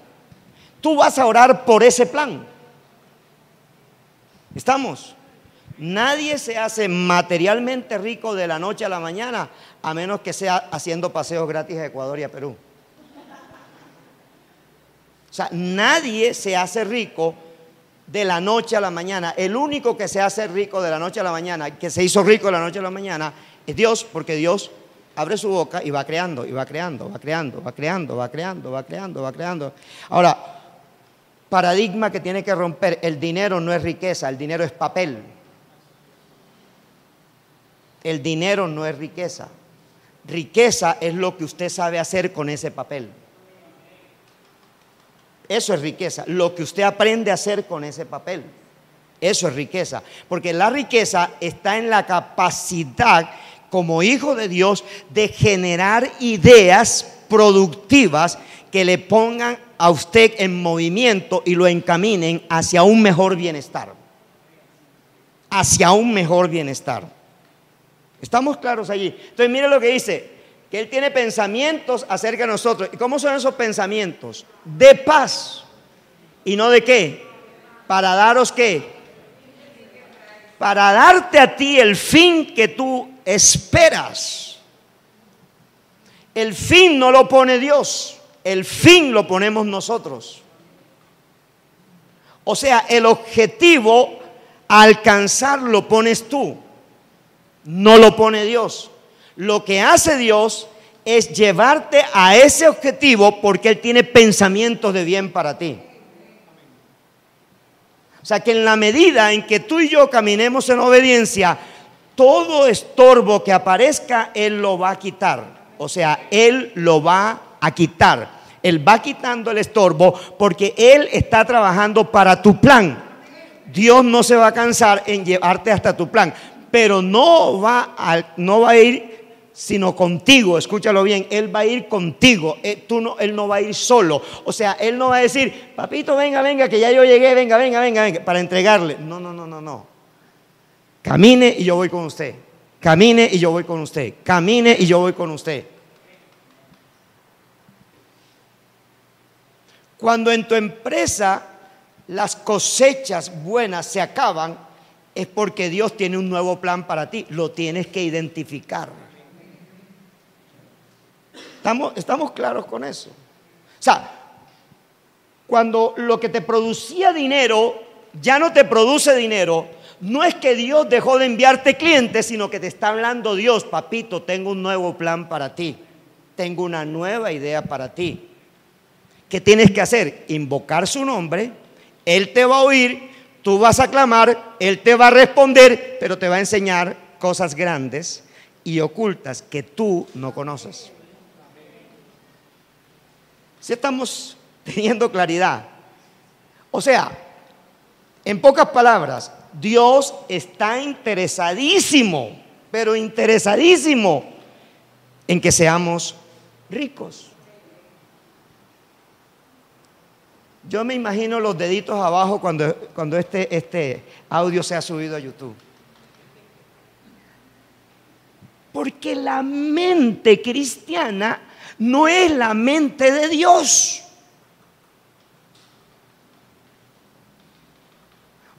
tú vas a orar por ese plan. ¿Estamos? Nadie se hace materialmente rico de la noche a la mañana, a menos que sea haciendo paseos gratis a Ecuador y a Perú. O sea, nadie se hace rico de la noche a la mañana. El único que se hace rico de la noche a la mañana, que se hizo rico de la noche a la mañana, es Dios, porque Dios abre su boca y va creando, y va creando, va creando, va creando, va creando, va creando, va creando. Ahora, paradigma que tiene que romper: el dinero no es riqueza, el dinero es papel. El dinero no es riqueza. Riqueza es lo que usted sabe hacer con ese papel. Eso es riqueza, lo que usted aprende a hacer con ese papel. Eso es riqueza, porque la riqueza está en la capacidad como hijo de Dios de generar ideas productivas que le pongan a usted en movimiento y lo encaminen hacia un mejor bienestar. Hacia un mejor bienestar. ¿Estamos claros allí? Entonces mire lo que dice, que Él tiene pensamientos acerca de nosotros. ¿Y cómo son esos pensamientos? De paz. ¿Y no de qué? Para daros qué. Para darte a ti el fin que tú esperas. El fin no lo pone Dios, el fin lo ponemos nosotros. O sea, el objetivo a alcanzar lo pones tú, no lo pone Dios. Lo que hace Dios es llevarte a ese objetivo porque Él tiene pensamientos de bien para ti. O sea que en la medida en que tú y yo caminemos en obediencia, todo estorbo que aparezca, Él lo va a quitar. O sea, Él lo va a quitar. Él va quitando el estorbo porque Él está trabajando para tu plan. Dios no se va a cansar en llevarte hasta tu plan, pero no va a ir sino contigo. Escúchalo bien, Él va a ir contigo. Él no va a ir solo. O sea, Él no va a decir, papito, venga, venga, que ya yo llegué, venga, venga, venga, venga, para entregarle. No. Camine y yo voy con usted. Camine y yo voy con usted. Camine y yo voy con usted. Cuando en tu empresa las cosechas buenas se acaban, es porque Dios tiene un nuevo plan para ti. Lo tienes que identificar. ¿Estamos claros con eso? O sea, cuando lo que te producía dinero ya no te produce dinero, no es que Dios dejó de enviarte clientes, sino que te está hablando Dios, papito, tengo un nuevo plan para ti, tengo una nueva idea para ti. ¿Qué tienes que hacer? Invocar su nombre, Él te va a oír, tú vas a clamar, Él te va a responder, pero te va a enseñar cosas grandes y ocultas que tú no conoces. Si estamos teniendo claridad. O sea, en pocas palabras, Dios está interesadísimo, pero interesadísimo en que seamos ricos. Yo me imagino los deditos abajo cuando este audio se ha subido a YouTube. Porque la mente cristiana no es la mente de Dios.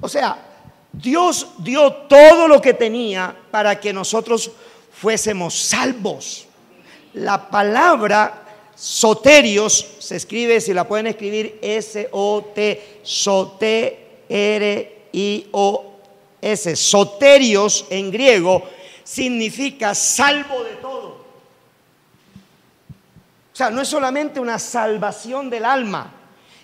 O sea, Dios dio todo lo que tenía para que nosotros fuésemos salvos. La palabra soterios se escribe, si la pueden escribir, S-O-T, soterios, soterios en griego significa salvo de todo. O sea, no es solamente una salvación del alma,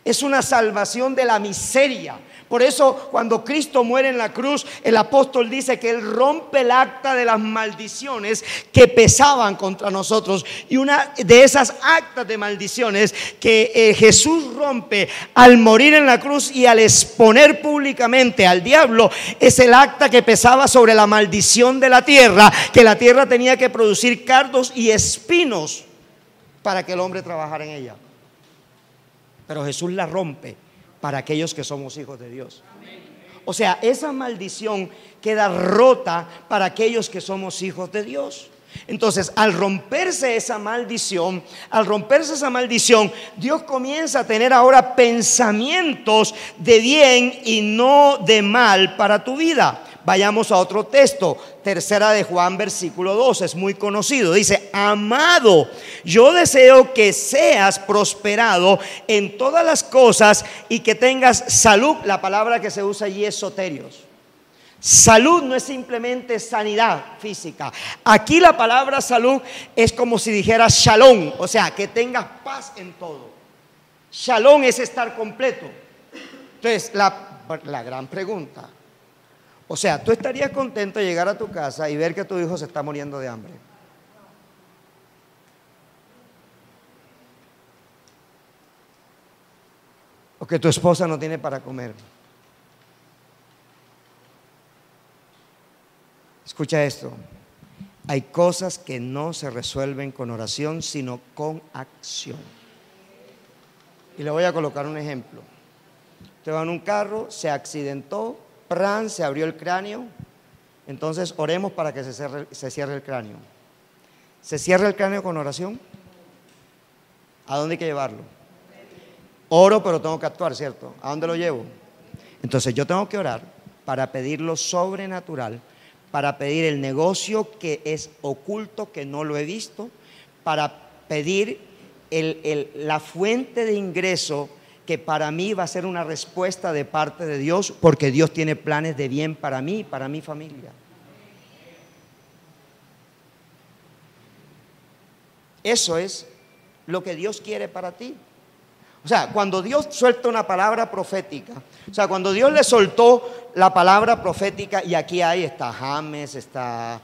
es una salvación de la miseria. Por eso cuando Cristo muere en la cruz, el apóstol dice que Él rompe el acta de las maldiciones que pesaban contra nosotros. Y una de esas actas de maldiciones que Jesús rompe al morir en la cruz y al exponer públicamente al diablo, es el acta que pesaba sobre la maldición de la tierra, que la tierra tenía que producir cardos y espinos para que el hombre trabajara en ella. Pero Jesús la rompe para aquellos que somos hijos de Dios. O sea, esa maldición queda rota para aquellos que somos hijos de Dios. Entonces, al romperse esa maldición, Dios comienza a tener ahora pensamientos de bien y no de mal para tu vida. Vayamos a otro texto, 3 de Juan, versículo 2, es muy conocido. Dice: amado, yo deseo que seas prosperado en todas las cosas y que tengas salud. La palabra que se usa allí es soterios. Salud no es simplemente sanidad física. Aquí la palabra salud es como si dijera shalom, o sea, que tengas paz en todo. Shalom es estar completo. Entonces, la gran pregunta, o sea, ¿tú estarías contento de llegar a tu casa y ver que tu hijo se está muriendo de hambre? ¿O que tu esposa no tiene para comer? Escucha esto. Hay cosas que no se resuelven con oración, sino con acción. Y le voy a colocar un ejemplo. Usted va en un carro, se accidentó, se abrió el cráneo. Entonces oremos para que se cierre el cráneo. ¿Se cierra el cráneo con oración? ¿A dónde hay que llevarlo? Oro, pero tengo que actuar, ¿cierto? ¿A dónde lo llevo? Entonces yo tengo que orar para pedir lo sobrenatural, para pedir el negocio que es oculto, que no lo he visto, para pedir la fuente de ingreso que para mí va a ser una respuesta de parte de Dios, porque Dios tiene planes de bien para mí y para mi familia. Eso es lo que Dios quiere para ti. O sea, cuando Dios suelta una palabra profética, o sea, cuando Dios le soltó la palabra profética, y aquí está James, está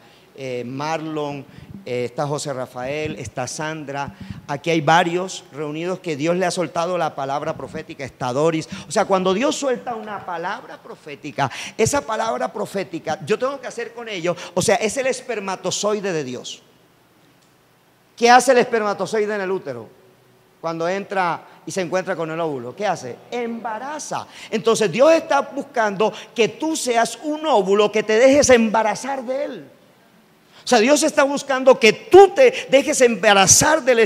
Marlon, está José Rafael, está Sandra, aquí hay varios reunidos que Dios le ha soltado la palabra profética, está Doris. O sea, cuando Dios suelta una palabra profética, esa palabra profética, yo tengo que hacer con ello, o sea, es el espermatozoide de Dios. ¿Qué hace el espermatozoide en el útero? Cuando entra y se encuentra con el óvulo, ¿qué hace? Embaraza. Entonces Dios está buscando que tú seas un óvulo, que te dejes embarazar de Él. O sea, Dios está buscando que tú te dejes embarazar del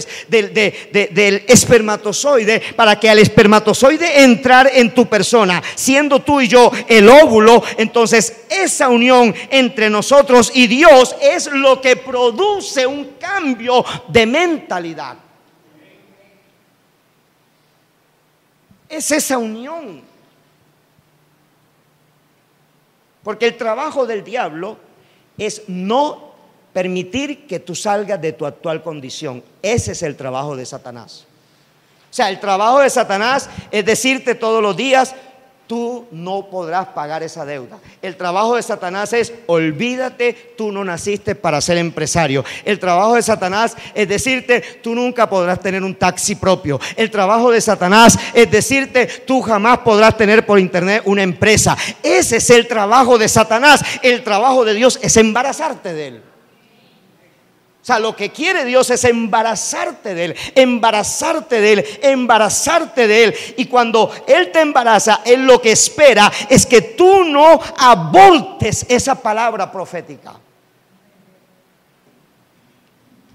espermatozoide, para que al espermatozoide entrar en tu persona, siendo tú y yo el óvulo, entonces esa unión entre nosotros y Dios es lo que produce un cambio de mentalidad. Es esa unión. Porque el trabajo del diablo es no permitir que tú salgas de tu actual condición. Ese es el trabajo de Satanás. O sea, el trabajo de Satanás es decirte todos los días: tú no podrás pagar esa deuda. El trabajo de Satanás es: olvídate, tú no naciste para ser empresario. El trabajo de Satanás es decirte: tú nunca podrás tener un taxi propio. El trabajo de Satanás es decirte: tú jamás podrás tener por internet una empresa. Ese es el trabajo de Satanás. El trabajo de Dios es embarazarte de él. O sea, lo que quiere Dios es embarazarte de Él, embarazarte de Él, embarazarte de Él. Y cuando Él te embaraza, Él lo que espera es que tú no abortes esa palabra profética.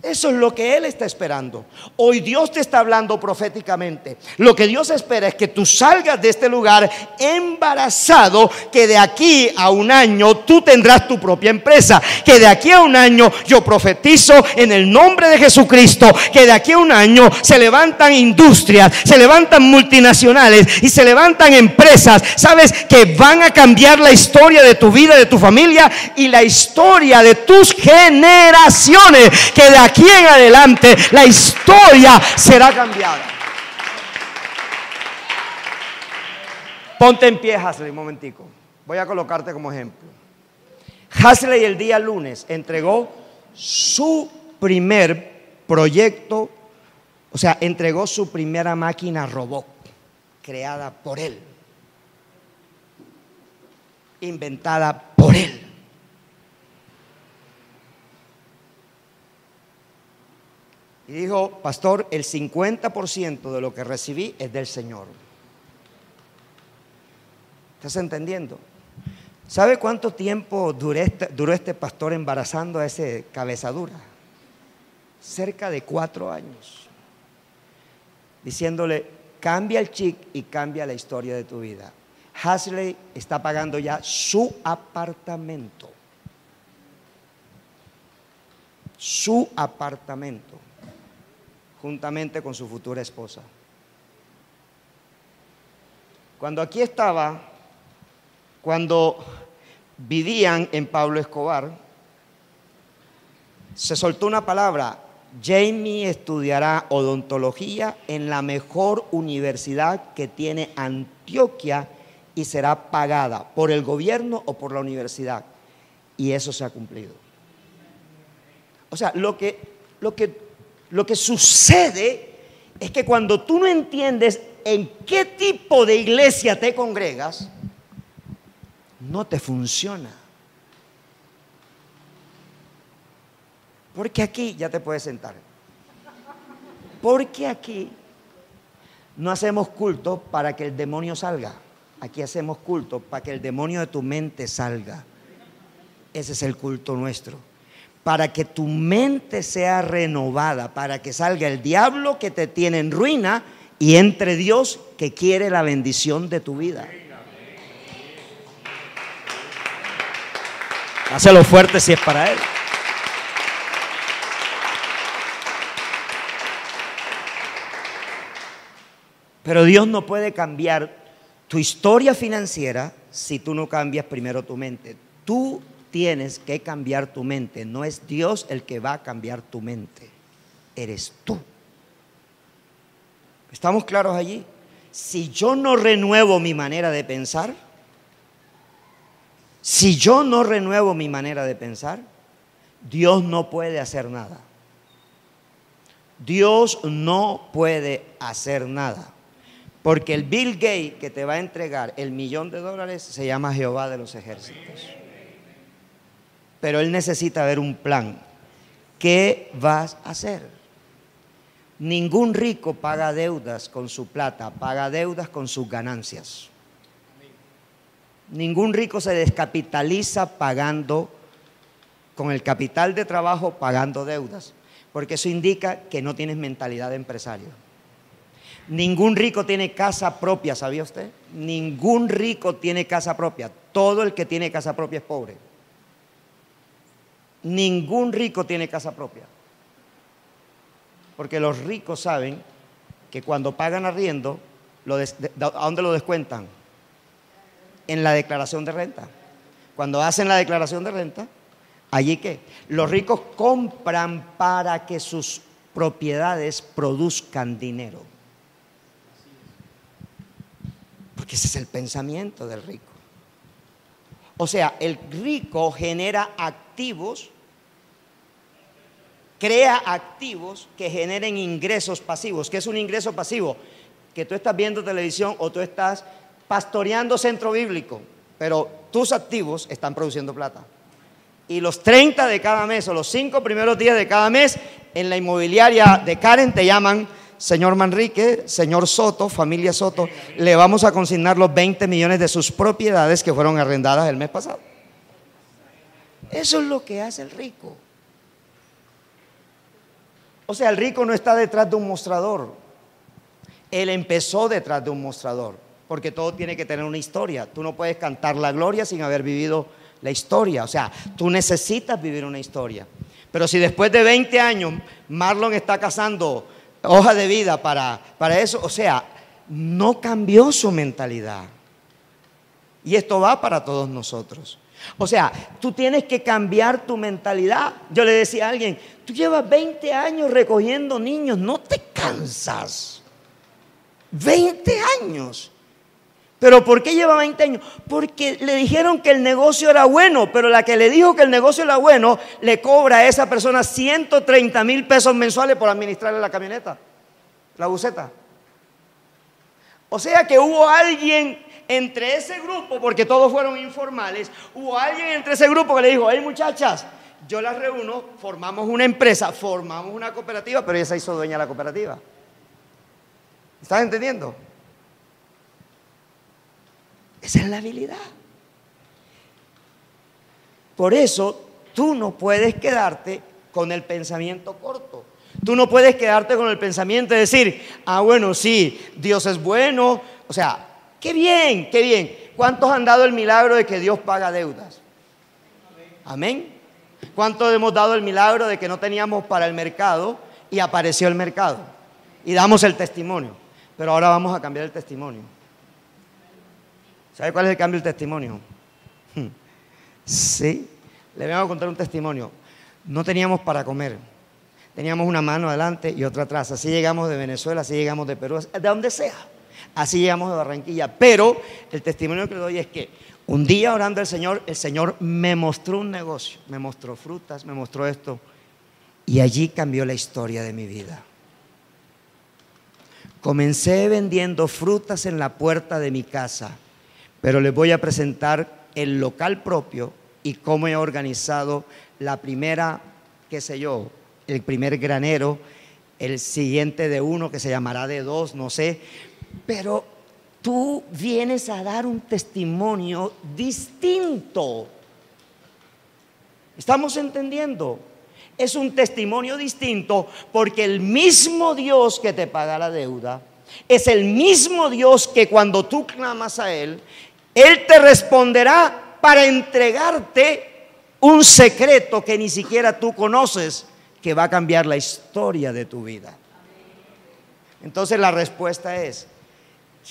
Eso es lo que Él está esperando. Hoy Dios te está hablando proféticamente. Lo que Dios espera es que tú salgas de este lugar embarazado, que de aquí a un año tú tendrás tu propia empresa, que de aquí a un año yo profetizo en el nombre de Jesucristo, que de aquí a un año se levantan industrias, se levantan multinacionales y se levantan empresas, sabes, que van a cambiar la historia de tu vida, de tu familia y la historia de tus generaciones, que de aquí en adelante la historia será cambiada. Ponte en pie, Hasley, un momentico. Voy a colocarte como ejemplo. Hasley el día lunes entregó su primer proyecto, o sea, entregó su primera máquina robot creada por él, inventada por él. Y dijo: pastor, el 50% de lo que recibí es del Señor. ¿Estás entendiendo? ¿Sabe cuánto tiempo duró este pastor embarazando a ese cabezadura? Cerca de 4 años. Diciéndole: cambia el chip y cambia la historia de tu vida. Hasley está pagando ya su apartamento. Su apartamento, juntamente con su futura esposa. Cuando aquí estaba, cuando vivían en Pablo Escobar, se soltó una palabra: Jamie estudiará odontología en la mejor universidad que tiene Antioquia y será pagada por el gobierno o por la universidad. Y eso se ha cumplido. O sea, lo que sucede es que cuando tú no entiendes en qué tipo de iglesia te congregas, no te funciona. Porque aquí, ya te puedes sentar, porque aquí no hacemos culto para que el demonio salga. Aquí hacemos culto para que el demonio de tu mente salga. Ese es el culto nuestro. Para que tu mente sea renovada, para que salga el diablo que te tiene en ruina y entre Dios que quiere la bendición de tu vida. Hácelo fuerte si es para Él. Pero Dios no puede cambiar tu historia financiera si tú no cambias primero tu mente. Tú tienes que cambiar tu mente. No es Dios el que va a cambiar tu mente. Eres tú. ¿Estamos claros allí? Si yo no renuevo mi manera de pensar, si yo no renuevo mi manera de pensar, Dios no puede hacer nada. Dios no puede hacer nada. Porque el Bill Gates que te va a entregar $1 millón se llama Jehová de los ejércitos. Pero él necesita ver un plan. ¿Qué vas a hacer? Ningún rico paga deudas con su plata, paga deudas con sus ganancias. Ningún rico se descapitaliza pagando, con el capital de trabajo, pagando deudas. Porque eso indica que no tienes mentalidad de empresario. Ningún rico tiene casa propia, ¿sabía usted? Ningún rico tiene casa propia. Todo el que tiene casa propia es pobre. Ningún rico tiene casa propia. Porque los ricos saben que cuando pagan arriendo, ¿a dónde lo descuentan? En la declaración de renta. Cuando hacen la declaración de renta, ¿allí qué? Los ricos compran para que sus propiedades produzcan dinero. Porque ese es el pensamiento del rico. O sea, el rico genera activos, crea activos que generen ingresos pasivos. ¿Qué es un ingreso pasivo? Que tú estás viendo televisión o tú estás pastoreando centro bíblico, pero tus activos están produciendo plata. Y los 30 de cada mes o los 5 primeros días de cada mes en la inmobiliaria de Karen te llaman: señor Manrique, señor Soto, familia Soto, le vamos a consignar los 20 millones de sus propiedades que fueron arrendadas el mes pasado. Eso es lo que hace el rico. O sea, el rico no está detrás de un mostrador. Él empezó detrás de un mostrador, porque todo tiene que tener una historia. Tú no puedes cantar la gloria sin haber vivido la historia. O sea, tú necesitas vivir una historia. Pero si después de 20 años Marlon está cazando hoja de vida para eso, o sea, no cambió su mentalidad. Y esto va para todos nosotros. O sea, tú tienes que cambiar tu mentalidad. Yo le decía a alguien, tú llevas 20 años recogiendo niños, no te cansas. 20 años. ¿Pero por qué lleva 20 años? Porque le dijeron que el negocio era bueno, pero la que le dijo que el negocio era bueno, le cobra a esa persona 130,000 pesos mensuales por administrarle la camioneta, la buseta. O sea que hubo alguien entre ese grupo, porque todos fueron informales, hubo alguien entre ese grupo que le dijo, hey muchachas, yo las reúno, formamos una empresa, formamos una cooperativa, pero ella se hizo dueña de la cooperativa. ¿Estás entendiendo? Esa es la habilidad. Por eso tú no puedes quedarte con el pensamiento corto. Tú no puedes quedarte con el pensamiento de decir, ah, bueno, sí, Dios es bueno. O sea, qué bien, qué bien. ¿Cuántos han dado el milagro de que Dios paga deudas? Amén. ¿Cuántos hemos dado el milagro de que no teníamos para el mercado y apareció el mercado? Y damos el testimonio. Pero ahora vamos a cambiar el testimonio. ¿Sabe cuál es el cambio del testimonio? Sí, le voy a contar un testimonio. No teníamos para comer. Teníamos una mano adelante y otra atrás. Así llegamos de Venezuela, así llegamos de Perú, de donde sea. Así llegamos de Barranquilla. Pero el testimonio que le doy es que un día orando al Señor, el Señor me mostró un negocio. Me mostró frutas, me mostró esto. Y allí cambió la historia de mi vida. Comencé vendiendo frutas en la puerta de mi casa. Pero les voy a presentar el local propio y cómo he organizado la primera, qué sé yo, el primer granero, el siguiente de uno que se llamará de dos, no sé. Pero tú vienes a dar un testimonio distinto. ¿Estamos entendiendo? Es un testimonio distinto porque el mismo Dios que te paga la deuda es el mismo Dios que cuando tú clamas a Él te responderá para entregarte un secreto que ni siquiera tú conoces, que va a cambiar la historia de tu vida. Entonces la respuesta es,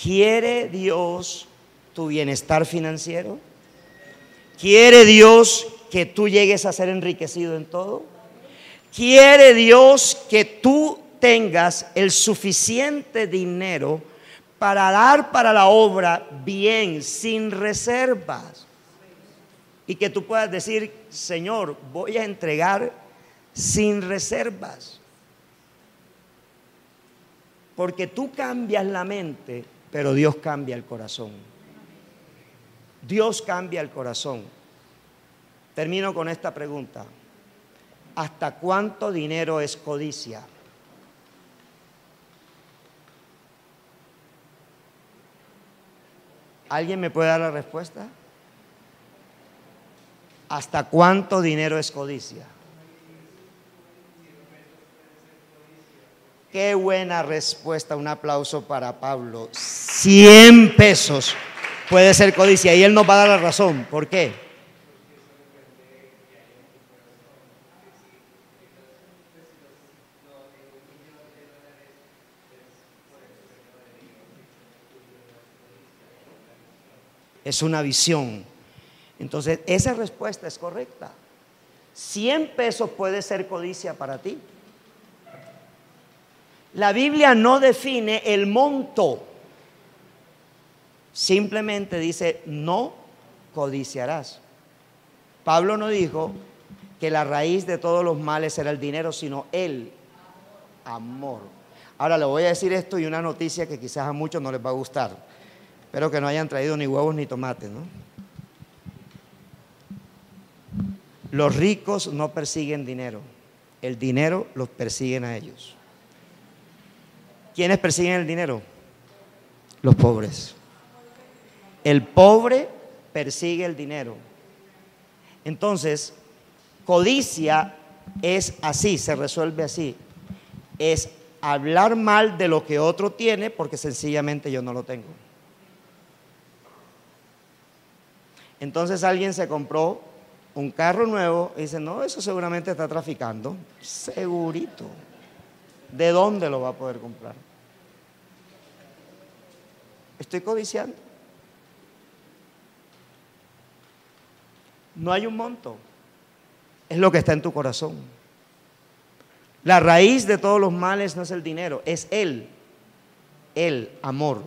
¿quiere Dios tu bienestar financiero? ¿Quiere Dios que tú llegues a ser enriquecido en todo? ¿Quiere Dios que tú tengas el suficiente dinero para dar para la obra bien, sin reservas? Y que tú puedas decir, Señor, voy a entregar sin reservas. Porque tú cambias la mente, pero Dios cambia el corazón. Dios cambia el corazón. Termino con esta pregunta. ¿Hasta cuánto dinero es codicia? ¿Alguien me puede dar la respuesta? ¿Hasta cuánto dinero es codicia? Qué buena respuesta, un aplauso para Pablo. 100 pesos puede ser codicia y él nos va a dar la razón. ¿Por qué? Es una visión. Entonces, esa respuesta es correcta. 100 pesos puede ser codicia para ti. La Biblia no define el monto. Simplemente dice, no codiciarás. Pablo no dijo que la raíz de todos los males era el dinero, sino el amor. Ahora le voy a decir esto y una noticia que quizás a muchos no les va a gustar. Espero que no hayan traído ni huevos ni tomates, ¿no? Los ricos no persiguen dinero. El dinero los persiguen a ellos. ¿Quiénes persiguen el dinero? Los pobres. El pobre persigue el dinero. Entonces, codicia es así, se resuelve así. es hablar mal de lo que otro tiene porque sencillamente yo no lo tengo. Entonces alguien se compró un carro nuevo y dice, no, eso seguramente está traficando. Segurito. ¿De dónde lo va a poder comprar? Estoy codiciando. No hay un monto. Es lo que está en tu corazón. La raíz de todos los males no es el dinero, es el amor.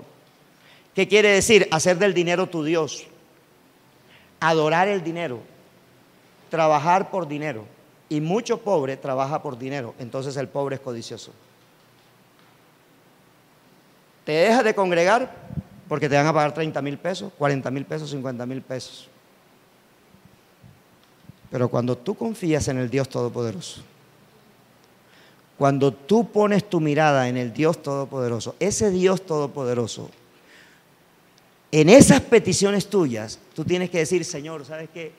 ¿Qué quiere decir? Hacer del dinero tu Dios. Adorar el dinero. Trabajar por dinero. Y mucho pobre trabaja por dinero. Entonces el pobre es codicioso. Te dejas de congregar porque te van a pagar 30,000 pesos, 40,000 pesos, 50,000 pesos. Pero cuando tú confías en el Dios Todopoderoso, cuando tú pones tu mirada en el Dios Todopoderoso, ese Dios Todopoderoso, en esas peticiones tuyas, tú tienes que decir, Señor, ¿sabes qué?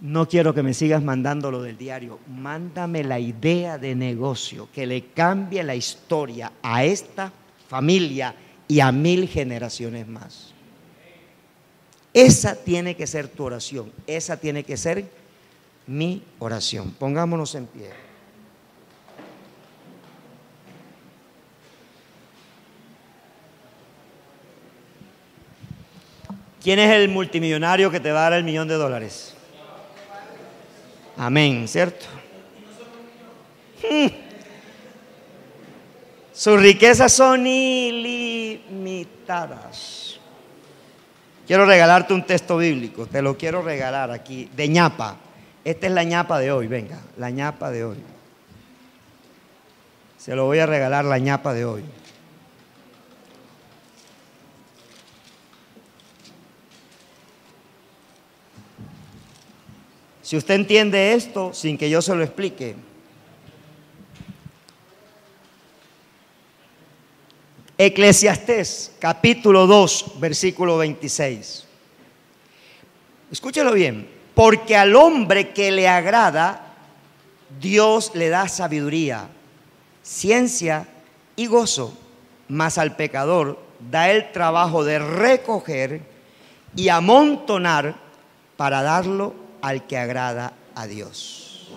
No quiero que me sigas mandando lo del diario. Mándame la idea de negocio que le cambie la historia a esta familia y a 1000 generaciones más. Esa tiene que ser tu oración. Esa tiene que ser mi oración. Pongámonos en pie. ¿Quién es el multimillonario que te va a dar el $1,000,000? Amén, ¿cierto? Sus riquezas son ilimitadas. Quiero regalarte un texto bíblico, te lo quiero regalar aquí, de ñapa. Esta es la ñapa de hoy, venga, la ñapa de hoy. Se lo voy a regalar, la ñapa de hoy. Si usted entiende esto sin que yo se lo explique, Eclesiastés capítulo 2 versículo 26. Escúchelo bien. Porque al hombre que le agrada, Dios le da sabiduría, ciencia y gozo, mas al pecador da el trabajo de recoger y amontonar para darlo al que agrada a Dios.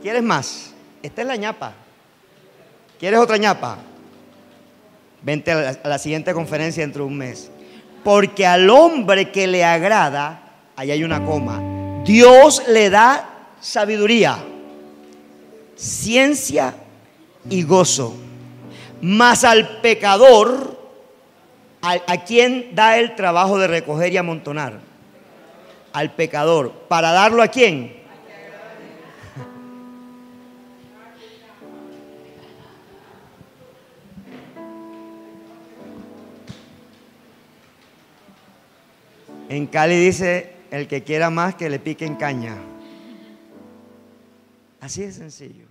¿Quieres más? Esta es la ñapa. ¿Quieres otra ñapa? Vente a la siguiente conferencia dentro de un mes. Porque al hombre que le agrada, ahí hay una coma, Dios le da sabiduría, ciencia y gozo. Mas al pecador, ¿a quién da el trabajo de recoger y amontonar? Al pecador. ¿Para darlo a quién? En Cali dice, el que quiera más que le pique en caña. Así de sencillo.